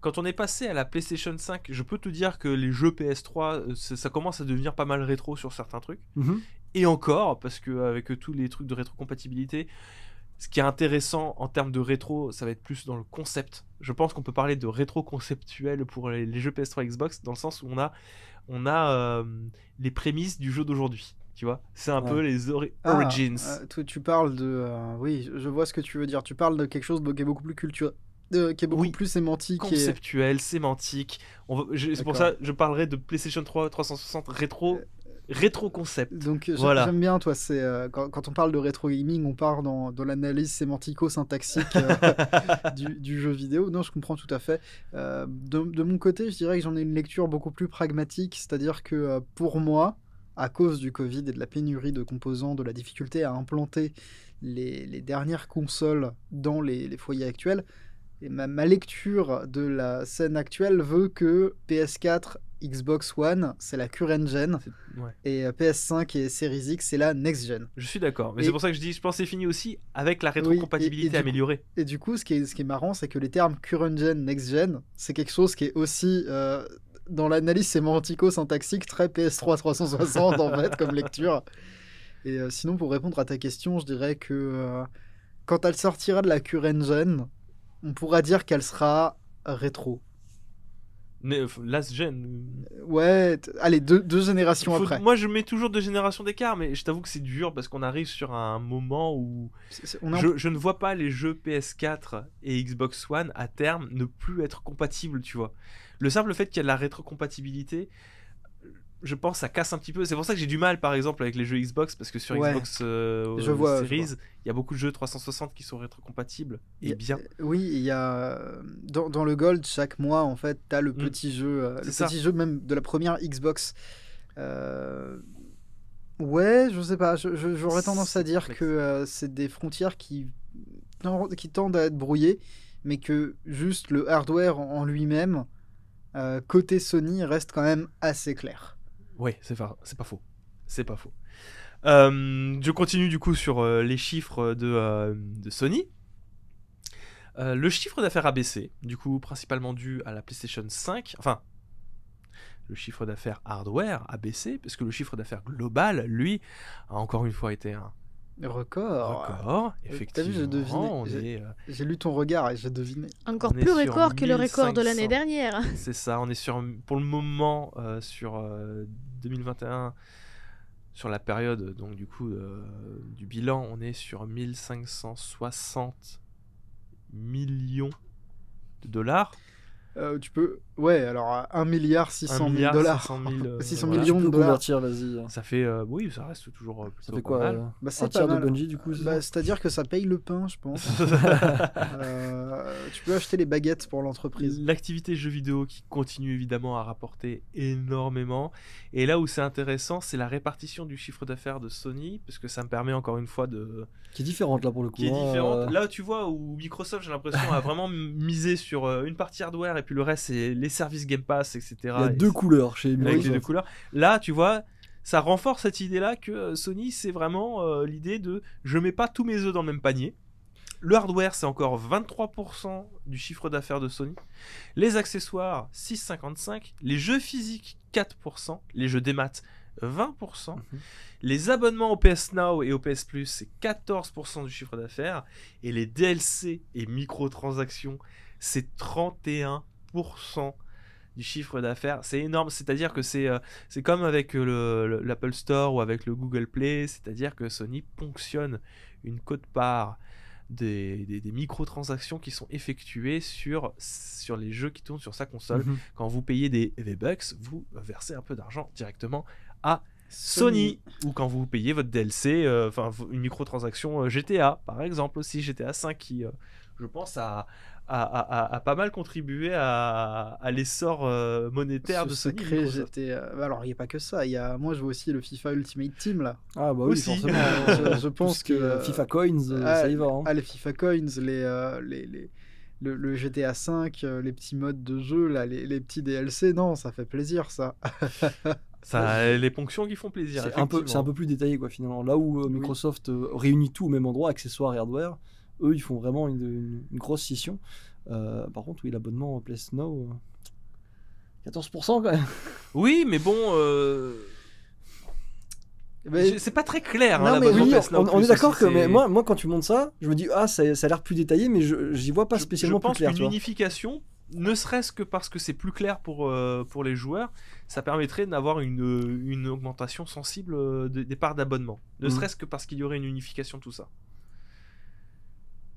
S1: quand on est passé à la PlayStation 5, je peux te dire que les jeux PS3, ça commence à devenir pas mal rétro sur certains trucs.
S4: Mhm.
S1: Et encore, parce que avec tous les trucs de rétrocompatibilité, ce qui est intéressant en termes de rétro, ça va être plus dans le concept. Je pense qu'on peut parler de rétro conceptuel pour les jeux PS3 Xbox, dans le sens où on a les prémices du jeu d'aujourd'hui. Tu vois, c'est un peu les origins.
S3: Tu parles de... oui, je vois ce que tu veux dire. Tu parles de quelque chose qui est beaucoup plus culturel. Qui est beaucoup plus sémantique.
S1: Conceptuel, sémantique. C'est pour ça que je parlerai de PlayStation 3 360 rétro concept.
S3: Donc
S1: voilà.
S3: J'aime bien, toi, c'est quand on parle de rétro gaming, on part dans l'analyse sémantico-syntaxique du jeu vidéo. Non, je comprends tout à fait. De mon côté, je dirais que j'en ai une lecture beaucoup plus pragmatique, c'est-à-dire que pour moi, à cause du Covid et de la pénurie de composants, de la difficulté à implanter les dernières consoles dans les foyers actuels, et ma lecture de la scène actuelle veut que PS4, Xbox One, c'est la current gen, et PS5 et Series X, c'est la next gen.
S1: Je suis d'accord, mais c'est pour ça que je dis, je pense que c'est fini aussi avec la rétrocompatibilité améliorée.
S3: Et du coup, ce qui est marrant, c'est que les termes current gen, next gen, c'est quelque chose qui est aussi dans l'analyse sémantico-syntaxique très PS3 360 en fait, comme lecture. Et sinon, pour répondre à ta question, je dirais que quand elle sortira de la current gen, on pourra dire qu'elle sera rétro.
S1: Last gen.
S3: Ouais, allez, deux générations après.
S1: Moi, je mets toujours 2 générations d'écart, mais je t'avoue que c'est dur parce qu'on arrive sur un moment où je ne vois pas les jeux PS4 et Xbox One à terme ne plus être compatibles, tu vois. Le simple fait qu'il y a de la rétrocompatibilité, je pense ça casse un petit peu. C'est pour ça que j'ai du mal par exemple avec les jeux Xbox, parce que sur Xbox Series, il y a beaucoup de jeux 360 qui sont rétrocompatibles et bien.
S3: Oui, il y a dans le Gold chaque mois en fait, tu as le petit jeu, petit jeu même de la première Xbox. Ouais, je sais pas, j'aurais tendance à
S1: C'est
S3: dire
S1: complexe.
S3: que c'est des frontières qui tendent à être brouillées, mais que juste le hardware en lui-même, côté Sony, reste quand même assez clair.
S1: Ouais, c'est pas faux. C'est pas faux. Je continue du coup sur les chiffres de Sony. Le chiffre d'affaires a baissé, du coup principalement dû à la PlayStation 5. Enfin, le chiffre d'affaires hardware a baissé, parce que le chiffre d'affaires global, lui, a encore une fois été un
S3: Record.
S1: record.
S3: T'as vu, j'ai
S1: Effectivement,
S3: deviné.
S1: on est,
S3: J'ai lu ton regard et j'ai deviné.
S2: Encore
S1: On est
S2: plus
S1: sur
S2: record que le record de
S1: 1500.
S2: l'année dernière.
S1: c'est ça, on est sur, pour le moment, sur 2021, sur la période, donc du coup, du bilan, on est sur 1560 millions de dollars.
S3: Tu peux. Ouais, alors 1 milliard 600 000
S1: milliard
S3: dollars.
S1: 600 000,
S3: 600
S1: voilà.
S3: millions
S4: Tu
S3: de
S4: peux
S3: dollars.
S4: convertir, vas-y.
S1: Ça fait, oui, ça reste toujours
S4: Ça
S1: plutôt
S4: fait
S1: pas
S4: quoi
S1: mal.
S3: Bah, c'est
S4: un
S3: pas
S4: tiers de
S3: mal.
S4: Bungie, du coup, c'est ça
S3: C'est-à-dire que ça paye le pain, je pense. Tu peux acheter les baguettes pour l'entreprise.
S1: L'activité jeux vidéo qui continue évidemment à rapporter énormément. Et là où c'est intéressant, c'est la répartition du chiffre d'affaires de Sony, parce que ça me permet encore une fois de...
S4: Qui est différente là pour le coup.
S1: qui est
S4: hein,
S1: différente. Là, tu vois, où Microsoft, j'ai l'impression, a vraiment misé sur une partie hardware, et puis le reste, c'est les services Game Pass, etc.
S4: Il y a
S1: Et
S4: deux couleurs chez
S1: avec les
S4: Microsoft.
S1: deux couleurs. Là, tu vois, ça renforce cette idée-là que Sony, c'est vraiment l'idée de je mets pas tous mes œufs dans le même panier. Le hardware, c'est encore 23% du chiffre d'affaires de Sony. Les accessoires, 6,55%. Les jeux physiques, 4%. Les jeux des maths, 20%. Les abonnements au PS Now et au PS Plus, c'est 14% du chiffre d'affaires. Et les DLC et microtransactions, c'est 31% du chiffre d'affaires. C'est énorme. C'est-à-dire que c'est comme avec l'Apple Store ou avec le Google Play. C'est-à-dire que Sony ponctionne une quote-part des microtransactions qui sont effectuées sur les jeux qui tournent sur sa console.
S4: Mhm.
S1: Quand vous payez des V-Bucks, vous versez un peu d'argent directement à Sony. Ou quand vous payez votre DLC, une microtransaction GTA, par exemple, aussi GTA 5, qui, je pense, a pas mal contribué à l'essor monétaire de
S3: Ce
S1: Sony.
S3: secret,
S1: Microsoft.
S3: alors, il n'y a pas que ça. Moi, je vois aussi le FIFA Ultimate Team, là.
S4: Ah bah oui,
S1: Aussi.
S4: forcément.
S3: Je
S4: Tout
S3: pense
S4: ce qui est,
S3: que...
S4: FIFA Coins, ça y va. hein.
S3: les FIFA Coins, le GTA 5, les petits modes de jeu, là, les petits DLC, non, ça fait plaisir, ça.
S1: Ça, les ponctions qui font plaisir.
S4: C'est un
S1: effectivement.
S4: peu plus détaillé quoi finalement. Là où Microsoft réunit tout au même endroit, accessoires et hardware, eux ils font vraiment une grosse scission. Par contre, oui, l'abonnement PS Now, 14% quand même.
S1: Oui, mais bon,
S3: Mais-
S1: c'est pas très clair.
S3: Non,
S1: Hein,
S3: mais
S1: l'abonnement
S4: Oui,
S1: PS Now
S4: on
S1: Plus
S4: est d'accord
S1: aussi,
S4: que
S1: c'est-
S4: mais moi quand tu montes ça, je me dis ah ça a l'air plus détaillé, mais j'y vois pas spécialement
S1: je pense
S4: plus clair.
S1: qu'une
S4: tu vois.
S1: unification, ne serait-ce que parce que c'est plus clair pour les joueurs, ça permettrait d'avoir une augmentation sensible des parts d'abonnement. Ne
S4: Mhm.
S1: serait-ce que parce qu'il y aurait une unification de tout ça.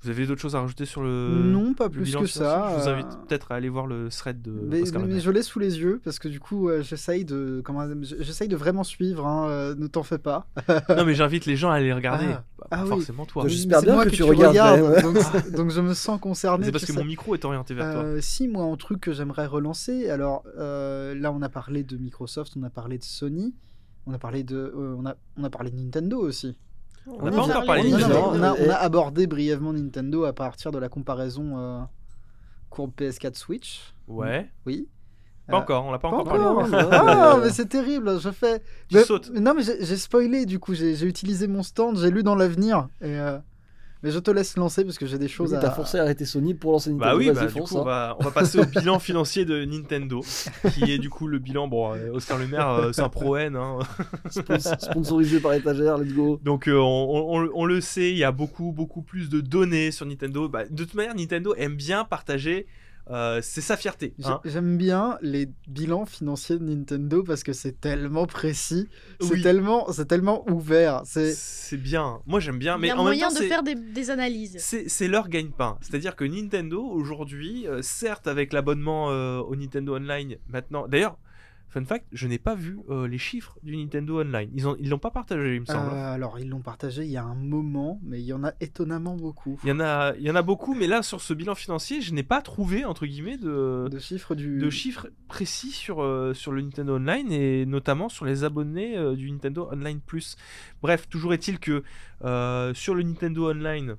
S1: Vous avez d'autres choses à rajouter sur le
S3: Non, pas
S1: le
S3: plus
S1: bilan
S3: que
S1: financier
S3: ça.
S1: Je vous invite peut-être à aller voir le thread de
S3: Mais,
S1: Oscar
S3: mais
S1: Lemaire.
S3: je l'ai sous les yeux parce que du coup j'essaye de vraiment suivre, hein, ne t'en fais pas.
S1: Non, mais j'invite les gens à aller regarder.
S3: Ah.
S1: Pas
S3: Ah oui.
S1: forcément toi.
S4: Je-
S3: Mais
S4: J'espère
S3: c'est
S4: bien
S3: moi
S4: que
S3: que
S4: tu regardes, quand même.
S3: donc je me sens concerné.
S1: C'est parce
S3: tu
S1: que
S3: sais.
S1: mon micro est orienté vers toi.
S3: Si, moi, un truc que j'aimerais relancer, alors là on a parlé de Microsoft, on a parlé de Sony, on a parlé on a parlé de Nintendo aussi.
S1: On n'a
S2: y
S1: pas
S2: vient.
S1: encore parlé
S2: On
S1: de
S2: y
S3: Non, non, mais
S2: vient.
S1: Nintendo.
S3: on a abordé brièvement Nintendo à partir de la comparaison courbe PS4 Switch.
S1: Ouais.
S3: Oui.
S1: Pas encore, on l'a pas
S3: Pas
S1: encore parlé.
S3: encore.
S4: parlé.
S3: Ah, mais c'est terrible, je fais.
S1: Tu
S3: Mais-
S1: sautes.
S3: Non, mais j'ai spoilé, du coup, j'ai utilisé mon stand, j'ai lu dans l'avenir. Mais je te laisse lancer parce que j'ai des choses
S4: Oui,
S3: à.
S4: t'as forcé à arrêter Sony pour lancer Nintendo.
S1: Bah oui,
S4: Vas-y,
S1: du
S4: fonce,
S1: coup,
S4: hein.
S1: on va passer au bilan financier de Nintendo, qui est du coup le bilan. Bon, Oscar Lemaire, c'est un pro-N. Hein.
S4: Sponsorisé par étagère, let's go.
S1: Donc, on le sait, il y a beaucoup plus de données sur Nintendo. Bah, de toute manière, Nintendo aime bien partager. C'est sa fierté. Hein.
S3: J'aime bien les bilans financiers de Nintendo parce que c'est tellement précis,
S1: Oui.
S3: c'est tellement ouvert.
S1: C'est bien. Moi, j'aime bien.
S2: Il
S1: Mais
S2: y a
S1: en même
S2: moyen
S1: temps,
S2: de
S1: c'est-
S2: faire des analyses.
S1: c'est leur gagne-pain. C'est-à-dire que Nintendo, aujourd'hui, certes, avec l'abonnement au Nintendo Online, maintenant. D'ailleurs, fun fact, je n'ai pas vu les chiffres du Nintendo Online. Ils l'ont pas partagé, il me semble.
S3: Alors, ils l'ont partagé il y a un moment, mais il y en a étonnamment beaucoup.
S1: Il y en a beaucoup, mais là, sur ce bilan financier, je n'ai pas trouvé, entre guillemets, de chiffres précis sur le Nintendo Online, et notamment sur les abonnés du Nintendo Online Plus. Bref, toujours est-il que sur le Nintendo Online,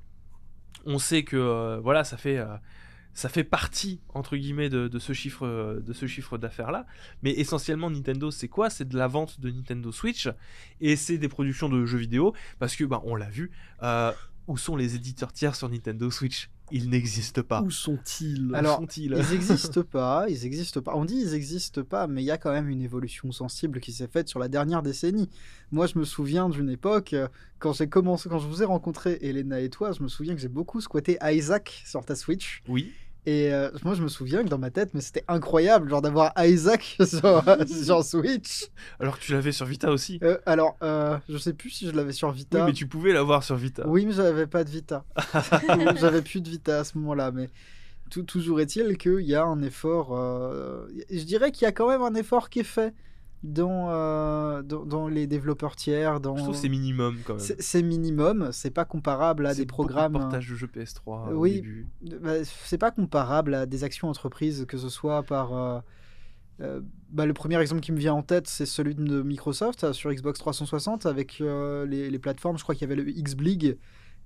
S1: on sait que voilà, ça fait partie, entre guillemets, de ce chiffre d'affaires là, mais essentiellement Nintendo, c'est quoi? C'est de la vente de Nintendo Switch, et c'est des productions de jeux vidéo, parce que on l'a vu, où sont les éditeurs tiers sur Nintendo Switch? Ils n'existent pas.
S4: Où sont-ils?
S3: Alors, ils n'existent pas. On dit ils n'existent pas, mais il y a quand même une évolution sensible qui s'est faite sur la dernière décennie. Moi, je me souviens d'une époque, quand je vous ai rencontré, Elena et toi, je me souviens que j'ai beaucoup squatté Isaac sur ta Switch.
S1: Oui.
S3: Et moi, je me souviens que dans ma tête, mais c'était incroyable, genre d'avoir Isaac sur Switch.
S1: Alors que tu l'avais sur Vita aussi.
S3: Je sais plus si je l'avais sur Vita.
S1: Oui, mais tu pouvais l'avoir sur Vita.
S3: Oui, mais j'avais pas de Vita. J'avais plus de Vita à ce moment-là, mais toujours est-il qu'il y a un effort. Je dirais qu'il y a quand même un effort qui est fait dans les développeurs tiers.
S1: Je trouve que c'est minimum quand même.
S3: C'est minimum, c'est pas comparable à des programmes.
S1: C'est portage de jeux PS3 au
S3: oui,
S1: début.
S3: C'est pas comparable à des actions entreprises, que ce soit par. Le premier exemple qui me vient en tête, c'est celui de Microsoft sur Xbox 360 avec les plateformes. Je crois qu'il y avait le X-Blig,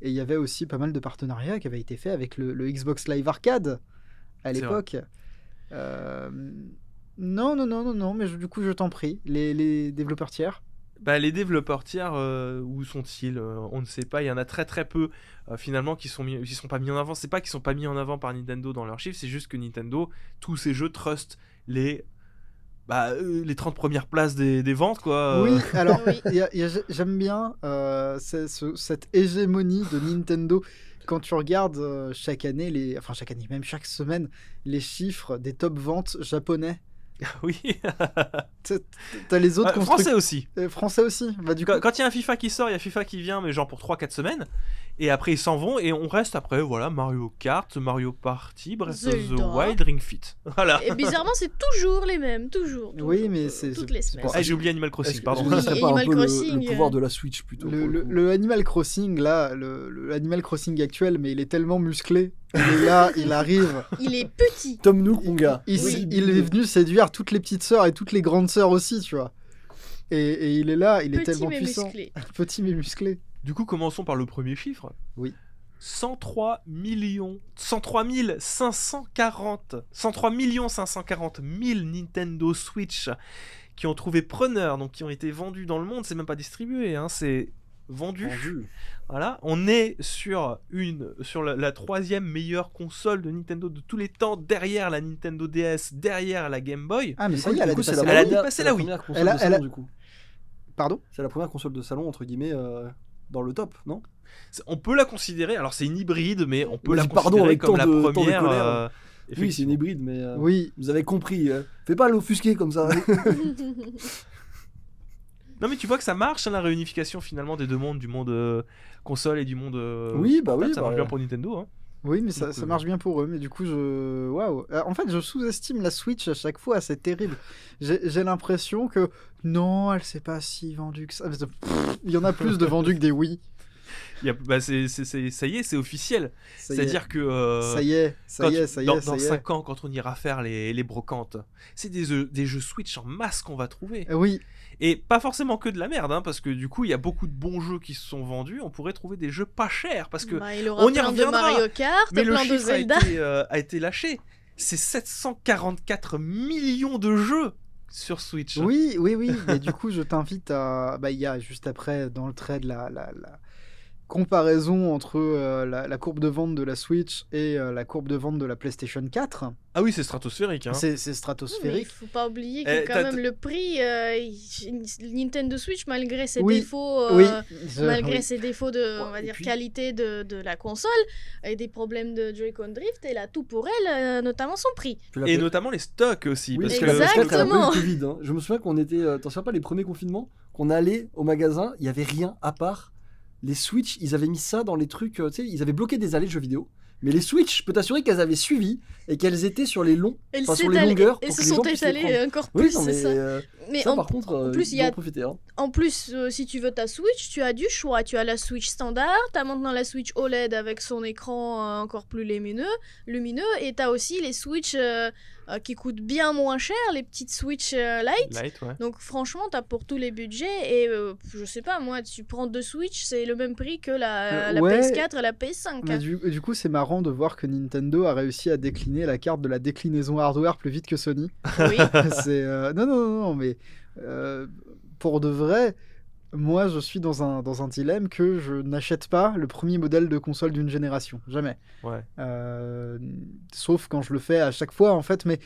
S3: et il y avait aussi pas mal de partenariats qui avaient été faits avec le Xbox Live Arcade à l'époque. Non, mais du coup, je t'en prie, les développeurs tiers.
S1: Les développeurs tiers, où sont-ils? On ne sait pas. Il y en a très très peu finalement qui sont pas mis en avant. C'est pas qu'ils sont pas mis en avant par Nintendo dans leurs chiffres, c'est juste que Nintendo, tous ces jeux trust les 30 premières places des ventes, quoi.
S3: Oui, alors j'aime bien cette hégémonie de Nintendo. Quand tu regardes chaque année, même chaque semaine, les chiffres des top ventes japonais.
S1: Oui.
S3: T'as les autres
S1: français aussi.
S3: Français aussi.
S1: Quand il y a un FIFA qui sort, il y a FIFA qui vient, mais genre pour 3-4 semaines. Et après ils s'en vont, et on reste après, voilà, Mario Kart, Mario Party, Breath of the Wild, Ring Fit. Voilà.
S2: Et bizarrement, c'est toujours les mêmes, toujours.
S3: Oui, mais
S2: toutes les semaines.
S1: J'ai oublié Animal Crossing, pardon.
S2: Oui,
S4: serait pas
S2: Animal
S4: un peu
S2: Crossing,
S4: le pouvoir de la Switch plutôt.
S3: Le Animal Crossing, là, le Animal Crossing actuel, mais il est tellement musclé. Il est là, il arrive.
S2: Il est petit.
S4: Tom Nook, mon gars.
S3: Il est venu séduire toutes les petites sœurs et toutes les grandes sœurs aussi, tu vois. Et il est là, il est tellement puissant.
S2: Musclé.
S3: Petit mais musclé.
S1: Du coup, commençons par le premier chiffre.
S3: Oui.
S1: 103 540 000 Nintendo Switch qui ont trouvé preneur, donc qui ont été vendus dans le monde. C'est même pas distribué, hein, c'est vendu. Voilà, on est sur la troisième meilleure console de Nintendo de tous les temps, derrière la Nintendo DS, derrière la Game Boy.
S3: Ah, mais ça y est, elle a
S1: dépassé la Wii.
S4: Du coup.
S3: Pardon ?
S4: C'est la première console de salon, entre guillemets, dans le top, non ?
S1: On peut la considérer, alors c'est une hybride, mais on peut la considérer comme la première.
S4: Oui, c'est une hybride, mais
S3: oui,
S4: vous avez compris. Fais pas l'offusquer comme ça.
S1: Non, mais tu vois que ça marche, hein, la réunification finalement des deux mondes, du monde console et du monde.
S4: Oui,
S1: ça marche bien pour Nintendo. Hein.
S3: Oui, mais ça marche bien pour eux. Mais du coup, waouh. En fait, je sous-estime la Switch à chaque fois. C'est terrible. J'ai l'impression que non, elle s'est pas si vendue que ça. Il y en a plus de vendus que des Wii.
S1: Ça y est, c'est officiel. C'est-à-dire que.
S3: Ça y est.
S1: Dans 5 ans, quand on ira faire les brocantes, c'est des jeux Switch en masse qu'on va trouver.
S3: Oui.
S1: Et pas forcément que de la merde, hein, parce que du coup, il y a beaucoup de bons jeux qui se sont vendus. On pourrait trouver des jeux pas chers, parce que
S2: on y reviendra. De Mario Kart,
S1: mais le
S2: plein
S1: chiffre
S2: de Zelda
S1: a été lâché. C'est 744 millions de jeux sur Switch.
S3: Oui. Mais du coup, je t'invite à. Il y a juste après dans le trait de la comparaison entre la courbe de vente de la Switch et la courbe de vente de la PlayStation 4.
S1: Ah oui, c'est stratosphérique. Hein.
S3: C'est stratosphérique.
S2: Il faut pas oublier que quand même le prix Nintendo Switch, malgré ses défauts, ses défauts de qualité de la console et des problèmes de Joy-Con Drift, elle a tout pour elle, notamment son prix.
S1: Et notamment les stocks aussi.
S4: Oui,
S1: parce
S4: que la PS4, elle a pas eu le Covid. Hein. Je me souviens qu'on était, t'en souviens pas, les premiers confinements, qu'on allait au magasin, il y avait rien à part les Switch. Ils avaient mis ça dans les trucs, tu sais, ils avaient bloqué des allées de jeux vidéo. Mais les Switch, je peux t'assurer qu'elles avaient suivi et qu'elles étaient sur les longs,
S2: Elles
S4: sur les longueurs.
S2: Elles
S4: pour
S2: se
S4: que les gens
S2: sont
S4: puissent les
S2: étalées
S4: prendre.
S2: encore
S4: Oui,
S2: plus,
S4: non,
S2: c'est
S4: mais,
S2: ça. Mais
S4: ça,
S2: en,
S4: par contre,
S2: en plus,
S4: ils
S2: il y a
S4: en profiter. Hein.
S2: En plus, si tu veux ta Switch, tu as du choix. Tu as la Switch standard, tu as maintenant la Switch OLED avec son écran encore plus lumineux, et tu as aussi les Switch qui coûtent bien moins cher, les petites Switch Lite.
S1: Light, ouais.
S2: Donc franchement, tu as pour tous les budgets, et je sais pas, moi, tu prends deux Switch, c'est le même prix que la
S3: ouais.
S2: PS4 et la PS5.
S3: Mais du coup, c'est marrant de voir que Nintendo a réussi à décliner la carte de la déclinaison hardware plus vite que Sony.
S2: Oui.
S3: C'est non, mais pour de vrai, moi je suis dans un dilemme que je n'achète pas le premier modèle de console d'une génération, jamais.
S1: Ouais.
S3: Sauf quand je le fais à chaque fois en fait, mais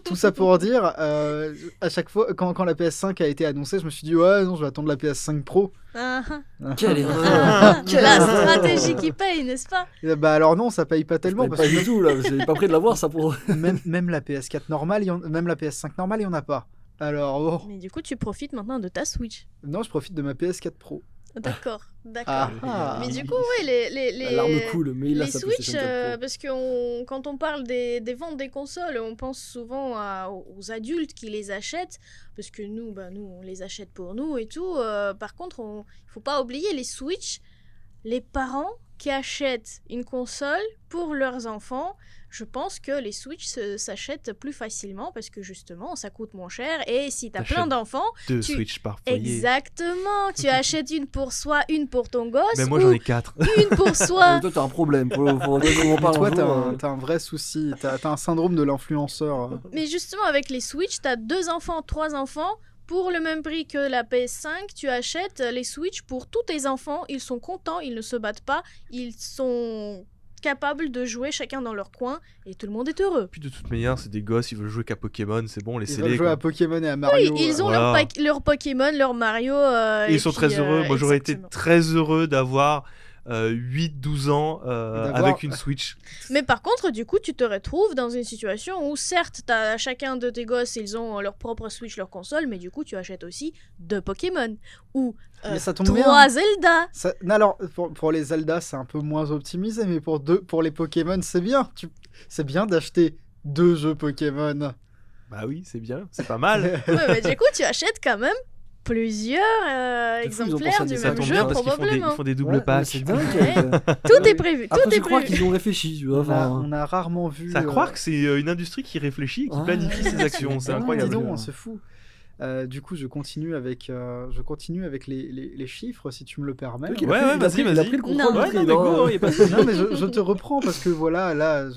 S3: tout ça pour dire, à chaque fois quand la PS5 a été annoncée, je me suis dit ouais non, je vais attendre la PS5 Pro.
S2: Ah,
S4: Quelle erreur.
S2: la stratégie qui paye, n'est-ce pas?
S3: Bah alors non, ça paye pas tellement
S4: Pas
S3: parce que
S4: du tout, là. J'ai pas prêt de l'avoir, ça pour.
S3: même la PS4 normale, même la PS5 normale, il y en a pas. Alors,
S2: Mais du coup, tu profites maintenant de ta Switch.
S3: non, je profite de ma PS4 Pro.
S2: D'accord, d'accord.
S3: Ah.
S2: Mais du coup, ouais, les
S4: L'arme cool, mais il a
S2: les
S4: sa
S2: Switch,
S4: PlayStation 4 Pro.
S2: parce que quand on parle des ventes des consoles, on pense souvent aux adultes qui les achètent, parce que nous, on les achète pour nous et tout. Par contre, il faut pas oublier les Switch, les parents qui achètent une console pour leurs enfants. Je pense que les Switch s'achètent plus facilement parce que justement, ça coûte moins cher. Et si tu as plein
S1: T'achètes
S2: d'enfants,
S1: Deux Switch par foyer.
S2: exactement, tu achètes une pour soi, une pour ton gosse,
S1: Mais moi
S2: ou
S1: j'en ai 4.
S2: une pour soi.
S4: Toi, t'as un problème. Faut qu'on en parle
S3: Toi,
S4: un jour,
S3: t'as un vrai souci. T'as un syndrome de l'influenceur.
S2: Mais justement, avec les Switch, tu as 2 enfants, 3 enfants. Pour le même prix que la PS5, tu achètes les Switch pour tous tes enfants. Ils sont contents, ils ne se battent pas. Ils sont capables de jouer chacun dans leur coin et tout le monde est heureux.
S1: Puis de toute manière, c'est des gosses, ils veulent jouer qu'à Pokémon, c'est bon,
S3: Ils
S1: laissez-les.
S3: veulent jouer
S1: quoi.
S3: à Pokémon et à Mario.
S2: Oui, ils ont
S1: voilà.
S2: leur Pokémon, leur Mario.
S1: Et ils sont très heureux. Moi j'aurais été
S2: exactement.
S1: très heureux d'avoir 8-12 ans
S3: D'avoir-
S1: avec une Switch.
S2: Mais par contre, du coup, tu te retrouves dans une situation où, certes, t'as chacun de tes gosses, ils ont leur propre Switch, leur console, mais du coup, tu achètes aussi 2 Pokémon ou
S3: Mais ça tombe
S2: 3
S3: bien.
S2: Zelda.
S3: Non, alors, pour les Zelda, c'est un peu moins optimisé, mais pour les Pokémon, c'est bien. C'est bien d'acheter 2 jeux Pokémon.
S1: Bah oui, c'est bien, c'est pas mal.
S2: Ouais, mais du coup, tu achètes quand même plusieurs
S4: C'est fou, ils ont
S2: exemplaires
S4: pensé à
S2: du
S4: des-
S1: Ça
S2: même
S1: tombe
S2: jeu,
S1: bien parce qu'ils
S2: probablement.
S1: font des double
S4: Ouais, mais
S1: packs.
S4: C'est dingue.
S2: Ouais.
S4: Tout
S2: Tout est prévu, tout
S4: Après,
S2: est
S4: je crois
S2: prévu.
S4: qu'ils ont réfléchi, tu vois. Enfin,
S3: On a rarement vu.
S1: C'est à croire que c'est une industrie qui réfléchit et qui
S4: Ouais.
S1: planifie ses actions, c'est
S3: Ah,
S1: incroyable.
S3: dis donc, c'est fou. Du coup, je continue avec les chiffres, si tu me le permets.
S4: le truc, il
S1: Ouais,
S4: a
S1: ouais,
S4: pris- il a
S1: vas-y.
S4: pris le
S2: Non.
S4: contrôle
S1: Ouais,
S4: du
S1: non,
S4: trade,
S1: mais
S4: hein.
S1: go, y a pas de souci.
S3: Non, mais je te reprends parce que voilà, là,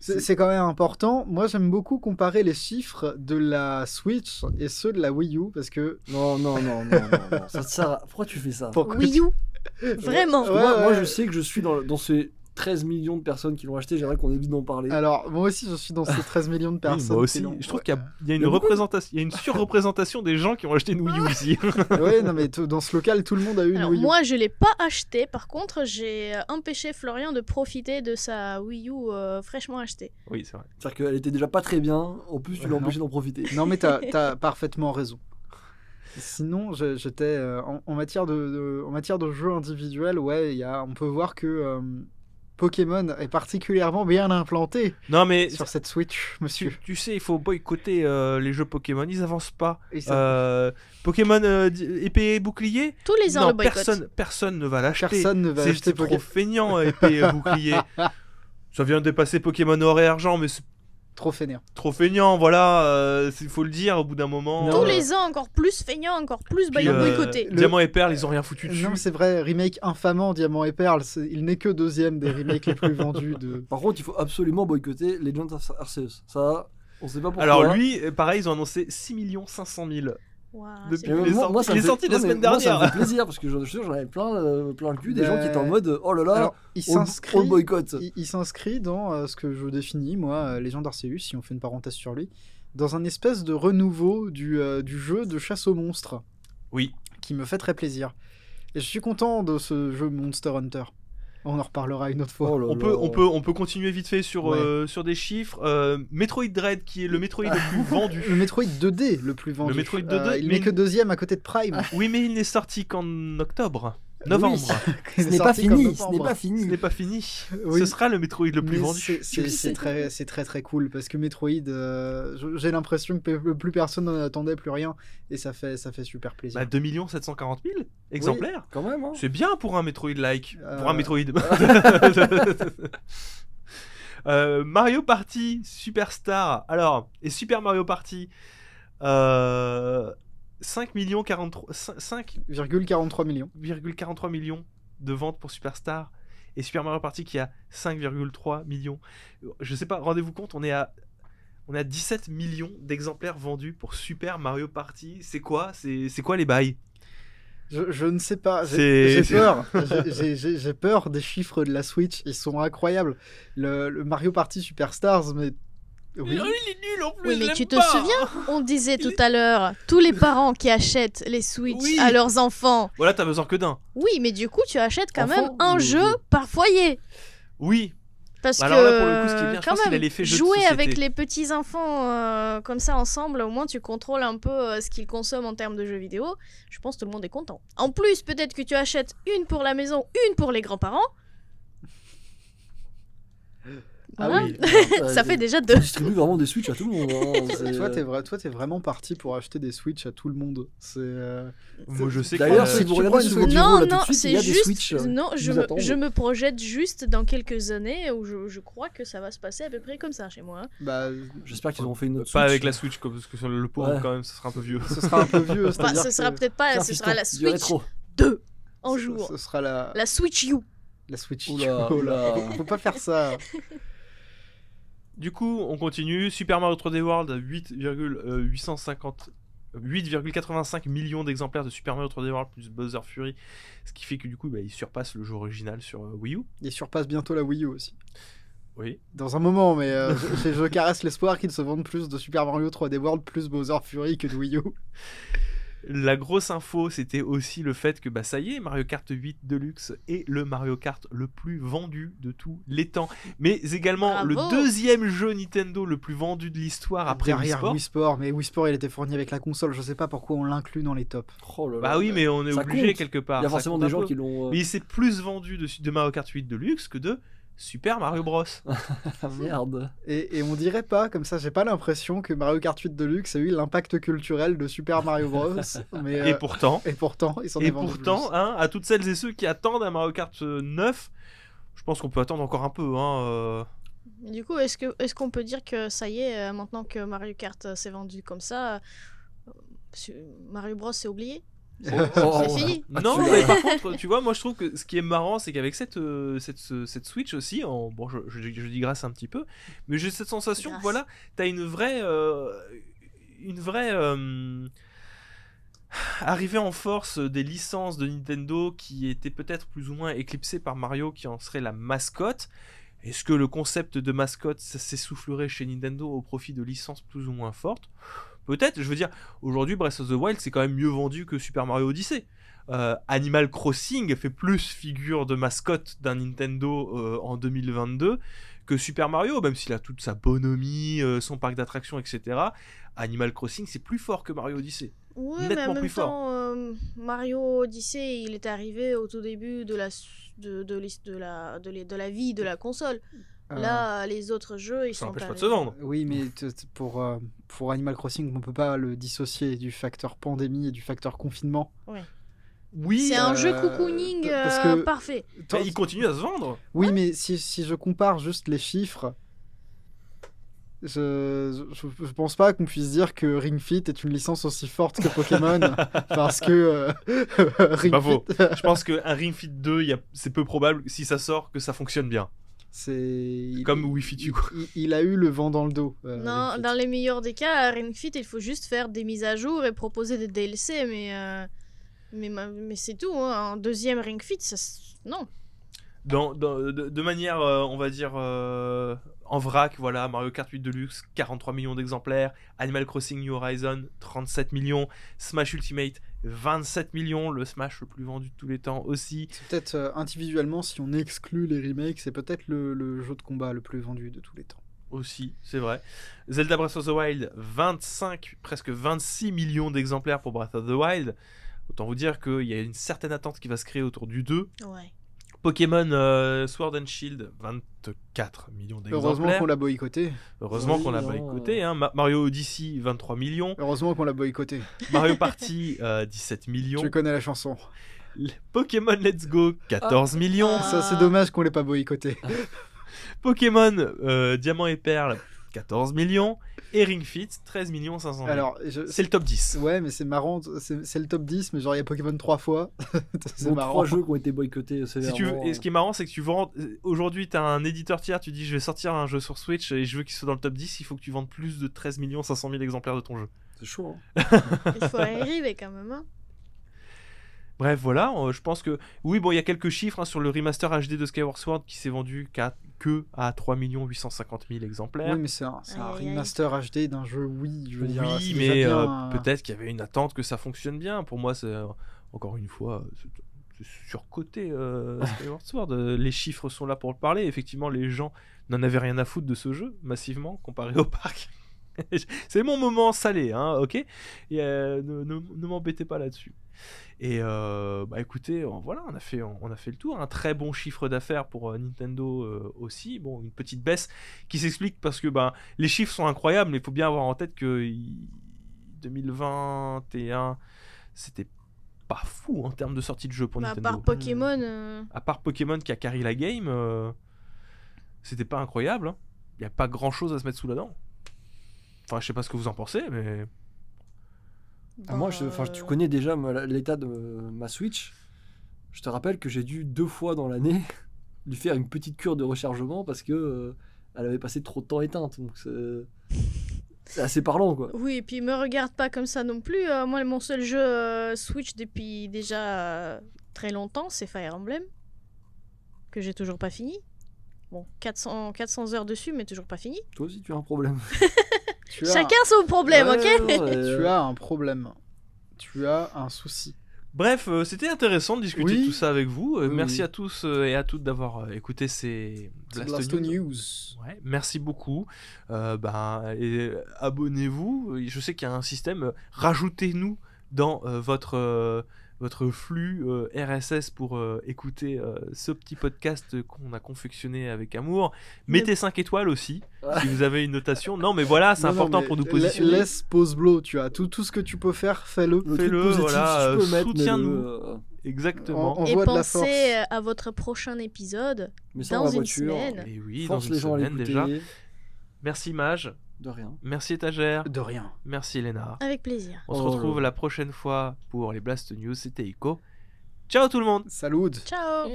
S3: c'est quand même important. Moi, j'aime beaucoup comparer les chiffres de la Switch et ceux de la Wii U parce que
S4: Non. Ça te sert à- Pourquoi tu fais ça
S3: pourquoi
S2: Wii U. Vraiment.
S3: Ouais,
S4: Moi,
S3: ouais.
S4: je sais que je suis dans ces 13 millions de personnes qui l'ont acheté. J'aimerais qu'on évite d'en parler.
S3: Alors, moi aussi, je suis dans ces 13 millions de
S1: Oui,
S3: personnes.
S1: moi aussi,
S3: qui l'ont-
S1: je trouve qu'il y a une
S4: Il y a beaucoup.
S1: représentation, il y a une surreprésentation des gens qui ont acheté une Wii U ici.
S3: Ouais, non, mais dans ce local, tout le monde a eu une
S2: Alors
S3: Wii U.
S2: moi je l'ai pas acheté, par contre j'ai empêché Florian de profiter de sa Wii U fraîchement achetée.
S1: Oui, c'est vrai.
S4: C'est-à-dire qu'elle était déjà pas très bien. En plus, tu l'as
S3: Non.
S4: empêché d'en profiter.
S3: Non, mais t'as parfaitement raison. Sinon, j'étais en matière de jeux individuels, ouais, on peut voir que Pokémon est particulièrement bien implanté
S1: Non mais
S3: sur cette Switch, monsieur.
S1: tu sais, il faut boycotter les jeux Pokémon, ils avancent pas.
S3: Et ça-
S1: Pokémon épée et bouclier,
S2: Tous les ans
S1: non,
S2: le boycott.
S1: personne ne va l'acheter.
S3: Personne ne va
S1: C'est
S3: acheter
S1: trop
S3: Pokémon.
S1: feignant épée et bouclier. Ça vient de dépasser Pokémon or et argent, mais c'est
S3: Trop fainéant.
S1: trop feignant, voilà, il faut le dire au bout d'un moment.
S3: Non,
S2: Tous les ans encore plus feignant, encore plus
S1: Puis,
S2: boycotté.
S1: Diamant et Perle, ils ont rien foutu dessus.
S3: Non, c'est vrai, remake infamant Diamant et Perle, il n'est que deuxième des remakes les plus vendus de.
S4: Par contre, il faut absolument boycotter Legends of Arceus. Ça, on sait pas pourquoi.
S1: Alors lui, pareil, ils ont annoncé 6 500 000.
S2: Waouh,
S1: Depuis
S2: c'est
S1: le-
S2: bon.
S1: Il est sorti-
S4: ça
S1: il
S4: me
S1: est
S4: fait-
S1: sorti la
S4: non, mais
S1: semaine
S4: moi, ça me
S1: dernière.
S4: fait plaisir parce que je suis sûr, j'en avais plein le cul des
S3: Ben,
S4: gens qui étaient en mode oh là là,
S3: Alors, il
S4: on le
S3: s'inscrit.
S4: boycotte.
S3: Il s'inscrit dans ce que je définis, moi, Legend Arceus, si on fait une parenthèse sur lui, dans un espèce de renouveau du jeu de chasse aux monstres,
S1: Oui.
S3: qui me fait très plaisir. Et je suis content de ce jeu Monster Hunter. On en reparlera une autre fois.
S4: Oh là
S1: On peut continuer vite fait sur,
S3: Ouais.
S1: sur des chiffres. Metroid Dread, qui est le Metroid le plus vendu.
S3: Le Metroid 2D le plus vendu.
S1: Metroid 2D,
S3: il
S1: mais-
S3: n'est que deuxième à côté de Prime.
S1: Oui, mais il n'est sorti qu'en octobre. Novembre.
S3: qui
S4: Ce
S3: est
S4: n'est pas
S3: sorti comme
S4: fini, ce
S3: novembre.
S4: n'est pas
S1: Ce
S4: fini.
S1: n'est pas fini.
S3: Oui.
S1: Ce sera le Metroid le plus
S3: Mais
S1: vendu.
S3: c'est très très cool parce que Metroid, j'ai l'impression que plus personne n'en attendait, plus rien, et ça fait super plaisir.
S1: Bah, 2 740 000 exemplaires.
S4: Quand même, hein.
S1: C'est bien pour un Metroid-like. Pour un
S3: Euh.
S1: Metroid. Mario Party Superstar. Alors, et Super Mario Party 5 millions 43
S3: 5,43 millions.
S1: 5,43 millions de ventes pour Superstar et Super Mario Party qui a 5,3 millions. Je sais pas, rendez-vous compte, on est à 17 millions d'exemplaires vendus pour Super Mario Party. C'est quoi les bails?
S3: Je ne sais pas,
S1: C'est-
S3: j'ai peur. J'ai peur des chiffres de la Switch, ils sont incroyables. Le Mario Party Superstars, mais oui.
S1: Il est nul en plus.
S2: Oui,
S1: je
S2: mais
S1: l'aime
S2: tu te
S1: pas.
S2: souviens, on disait tout à l'heure, tous les parents qui achètent les Switch
S1: Oui.
S2: à leurs enfants.
S1: Voilà, t'as besoin que d'un.
S2: Oui, mais du coup, tu achètes quand
S4: Enfant
S2: même un
S4: ou
S2: jeu
S4: jeu
S2: par foyer.
S1: Oui.
S2: Parce
S1: Bah
S2: que
S1: alors là, pour le coup, ce qui est bien, je
S2: quand
S1: pense qu'il a
S2: même,
S1: l'effet jeu de
S2: jouer
S1: société.
S2: avec les petits enfants comme ça ensemble, au moins tu contrôles un peu ce qu'ils consomment en termes de jeux vidéo. Je pense que tout le monde est content. En plus, peut-être que tu achètes une pour la maison, une pour les grands-parents. Voilà.
S3: Ah oui.
S2: Ça fait déjà deux.
S4: Tu distribues vraiment des Switch à tout le monde. hein. C'est-
S3: Toi, t'es vraiment parti pour acheter des Switch à tout le monde.
S1: Moi, je sais
S4: D'ailleurs,
S1: que
S4: si
S3: tu
S4: vous
S3: prends
S4: regardez
S3: une
S4: sur vos
S3: Switch.
S4: bureaux,
S2: Non,
S4: là, tout
S2: non,
S4: de suite, il y
S2: c'est
S4: a des
S2: juste.
S4: Switch.
S2: Non,
S4: qui
S2: je
S4: nous
S2: me,
S4: attendent.
S2: je me projette juste dans quelques années où je crois que ça va se passer à peu près comme ça chez moi. Hein.
S3: Bah,
S4: J'espère qu'ils auront fait une autre
S1: pas
S4: Switch.
S1: avec la Switch, quoi, parce que sur le pauvre,
S4: Ouais.
S1: quand même, ça sera un peu vieux.
S3: ce sera un peu vieux.
S2: Enfin,
S3: c'est-à-dire
S2: ce sera
S3: que
S2: peut-être pas,
S4: Tiens,
S2: ce sera la
S4: fiston, du
S2: Switch
S4: rétro.
S2: 2 en
S3: ce-
S2: jour.
S3: Ce sera la
S2: La Switch U.
S3: Switch.
S4: Oula,
S3: Oh là,
S4: oula.
S3: faut pas faire ça.
S1: Du coup, on continue. Super Mario 3D World, 8,85 millions d'exemplaires de Super Mario 3D World plus Bowser Fury, ce qui fait que du coup, il surpasse le jeu original sur Wii U.
S3: Il surpasse bientôt la Wii U aussi.
S1: Oui.
S3: Dans un moment, mais je caresse l'espoir qu'il se vende plus de Super Mario 3D World plus Bowser Fury que de Wii U.
S1: La grosse info, c'était aussi le fait que ça y est, Mario Kart 8 Deluxe est le Mario Kart le plus vendu de tous les temps, mais également
S2: Bravo.
S1: le deuxième jeu Nintendo le plus vendu de l'histoire après Wii
S3: Derrière
S1: Sport.
S3: Wii Sport, mais Wii Sport il était fourni avec la console. Je sais pas pourquoi on l'inclut dans les tops.
S4: Oh là là.
S1: Bah oui, mais on est
S4: Ça
S1: obligé
S4: compte.
S1: quelque part.
S4: Il y a
S1: ça
S4: forcément
S1: compte
S4: des
S1: un
S4: gens
S1: peu.
S4: qui l'ont.
S1: Mais il s'est plus vendu de Mario Kart 8 Deluxe que de Super Mario Bros.
S4: Ah merde.
S3: Et on dirait pas, comme ça, j'ai pas l'impression que Mario Kart 8 Deluxe a eu l'impact culturel de Super Mario Bros. Mais,
S1: Et pourtant,
S3: il s'en est vendu plus.
S1: à toutes celles et ceux qui attendent un Mario Kart 9, je pense qu'on peut attendre encore un peu.
S2: Du coup, est-ce qu'on peut dire que ça y est, maintenant que Mario Kart s'est vendu comme ça, Mario Bros c'est oublié? C'est fini.
S1: Non,
S4: celui-là.
S1: mais par contre, tu vois, moi je trouve que ce qui est marrant, c'est qu'avec cette Switch aussi, bon, je digresse un petit peu, mais j'ai cette sensation que
S2: Grâce.
S1: voilà, t'as une vraie arrivée en force des licences de Nintendo qui étaient peut-être plus ou moins éclipsées par Mario qui en serait la mascotte. Est-ce que le concept de mascotte ça s'essoufflerait chez Nintendo au profit de licences plus ou moins fortes? Peut-être, je veux dire, aujourd'hui Breath of the Wild c'est quand même mieux vendu que Super Mario Odyssey. Animal Crossing fait plus figure de mascotte d'un Nintendo en 2022 que Super Mario, même s'il a toute sa bonhomie, son parc d'attractions, etc. Animal Crossing c'est plus fort que Mario Odyssey.
S2: Oui, mais
S1: Nettement
S2: en même
S1: plus fort.
S2: temps, Mario Odyssey, il est arrivé au tout début de la vie de la console. Là, les autres jeux, ils
S1: Ça
S2: sont
S1: n'empêche pas de
S2: arrivés.
S1: se vendre.
S3: Oui, mais pour Animal Crossing, on peut pas le dissocier du facteur pandémie et du facteur confinement.
S1: Oui,
S2: C'est un jeu cocooning
S3: parce que-
S2: parfait.
S1: mais il continue à se vendre.
S3: Oui, mais si je compare juste les chiffres, je pense pas qu'on puisse dire que Ring Fit est une licence aussi forte que Pokémon parce que Ring
S1: pas faux.
S3: Fit,
S1: Je pense qu'un Ring Fit 2, c'est peu probable, si ça sort, que ça fonctionne bien. Comme Wii Fit U.
S3: il a eu le vent dans le dos.
S2: Non,
S3: Ring Fit.
S2: dans les meilleurs des cas, à Ring Fit, il faut juste faire des mises à jour et proposer des DLC, mais c'est tout. Hein. Un deuxième Ring Fit, non.
S1: De manière, on va dire, en vrac, voilà, Mario Kart 8 Deluxe, 43 millions d'exemplaires, Animal Crossing New Horizon, 37 millions, Smash Ultimate, 27 millions, le Smash le plus vendu de tous les temps aussi.
S3: C'est peut-être individuellement, si on exclut les remakes, c'est peut-être le jeu de combat le plus vendu de tous les temps.
S1: Aussi, c'est vrai. Zelda Breath of the Wild, 25, presque 26 millions d'exemplaires pour Breath of the Wild. Autant vous dire qu'il y a une certaine attente qui va se créer autour du 2.
S2: Ouais.
S1: Pokémon Sword and Shield, 24 millions
S3: Heureusement
S1: d'exemplaires.
S3: qu'on l'a boycotté.
S1: Heureusement
S4: Oui,
S1: qu'on l'a
S4: non,
S1: boycotté. Hein. Mario Odyssey, 23 millions.
S3: Heureusement qu'on l'a boycotté.
S1: Mario Party, 17 millions.
S3: Tu connais la chanson.
S1: Pokémon Let's Go, 14 millions.
S2: Ah.
S3: Ça, c'est dommage qu'on l'ait pas boycotté.
S1: Pokémon Diamant et Perle, 14 millions. Et Ring Fit, 13 millions 500 000.
S3: Alors,
S1: C'est le top 10.
S3: ouais, mais c'est marrant. C'est le top 10, mais genre, il y a Pokémon 3 fois. C'est
S4: Donc,
S3: marrant.
S4: 3 jeux qui ont été boycottés
S1: Si
S4: sévèrement.
S1: tu veux, et ce qui est marrant, c'est que tu vends. Aujourd'hui, tu as un éditeur tiers, tu dis je vais sortir un jeu sur Switch et je veux qu'il soit dans le top 10, il faut que tu vendes plus de 13 500 000 exemplaires de ton jeu.
S4: C'est chaud.
S2: Il faut arriver quand même. Hein.
S1: Bref, voilà, je pense que. Oui, bon, il y a quelques chiffres hein, sur le remaster HD de Skyward Sword qui s'est vendu que à 3 850 000 exemplaires.
S3: Oui, mais c'est un
S2: Aïe, aïe, aïe.
S3: remaster HD d'un jeu, oui. Je veux dire, c'est
S1: Oui,
S3: déjà
S1: mais
S3: bien,
S1: peut-être qu'il y avait une attente que ça fonctionne bien. Pour moi, c'est encore une fois c'est surcoté Skyward Sword. Les chiffres sont là pour le parler. Effectivement, les gens n'en avaient rien à foutre de ce jeu, massivement, comparé au parc. C'est mon moment salé, hein, ok. Et, ne m'embêtez pas là-dessus. Et bah écoutez, voilà, on a fait le tour. Un très bon chiffre d'affaires pour Nintendo aussi. Bon, une petite baisse qui s'explique parce que bah, les chiffres sont incroyables, mais il faut bien avoir en tête que 2021, c'était pas fou en termes de sortie de jeu pour
S2: Bah, à
S1: Nintendo.
S2: part Pokémon.
S1: À part Pokémon qui a carry la game, c'était pas incroyable. Il n'y a pas grand chose à se mettre sous la dent. Enfin, je sais pas ce que vous en pensez, mais.
S4: Moi, tu connais déjà l'état de ma Switch. Je te rappelle que j'ai dû 2 fois dans l'année lui faire une petite cure de rechargement parce que elle avait passé trop de temps éteinte. Donc c'est assez parlant, quoi.
S2: Oui, et puis me regarde pas comme ça non plus. Moi, mon seul jeu Switch depuis déjà très longtemps, c'est Fire Emblem. Que j'ai toujours pas fini. Bon, 400 heures dessus, mais toujours pas fini.
S4: Toi aussi, tu as un problème.
S3: Tu as,
S2: Chacun son problème,
S4: Ouais,
S2: ok
S4: non,
S3: tu as un problème. Tu as un souci.
S1: Bref, c'était intéressant de discuter
S3: Oui.
S1: de tout ça avec vous.
S3: Oui,
S1: Merci
S3: oui.
S1: à tous et à toutes d'avoir écouté ces Blast News.
S3: News.
S1: Ouais, merci beaucoup. Et abonnez-vous. Je sais qu'il y a un système. Rajoutez-nous dans votre flux RSS pour écouter ce petit podcast qu'on a confectionné avec amour. Mettez 5 étoiles aussi si vous avez une notation. Non, mais voilà, c'est
S3: Non, non,
S1: important
S3: mais
S1: pour nous positionner.
S3: Laisse pause blow, tu as tout ce que tu peux faire, fais-le.
S4: Le truc
S1: Fais-le,
S4: positif,
S1: voilà,
S4: si tu peux mettre,
S1: soutiens-nous.
S4: mets-le,
S1: Exactement.
S3: On
S2: Et
S3: voit de la force.
S2: pensez à votre prochain épisode
S4: mets ça
S2: dans
S4: la
S2: une
S4: voiture.
S2: semaine.
S1: Et oui,
S4: Force
S1: dans
S4: les
S1: une
S4: gens à
S1: semaine
S4: l'écouter.
S1: déjà. Merci Mage.
S4: De rien.
S1: Merci Étagère.
S3: De rien.
S1: Merci Léna.
S2: Avec plaisir.
S1: On se
S4: Oh
S1: retrouve
S4: là.
S1: la prochaine fois pour les Blast News. C'était Ico. Ciao tout le monde.
S3: Salut.
S2: Ciao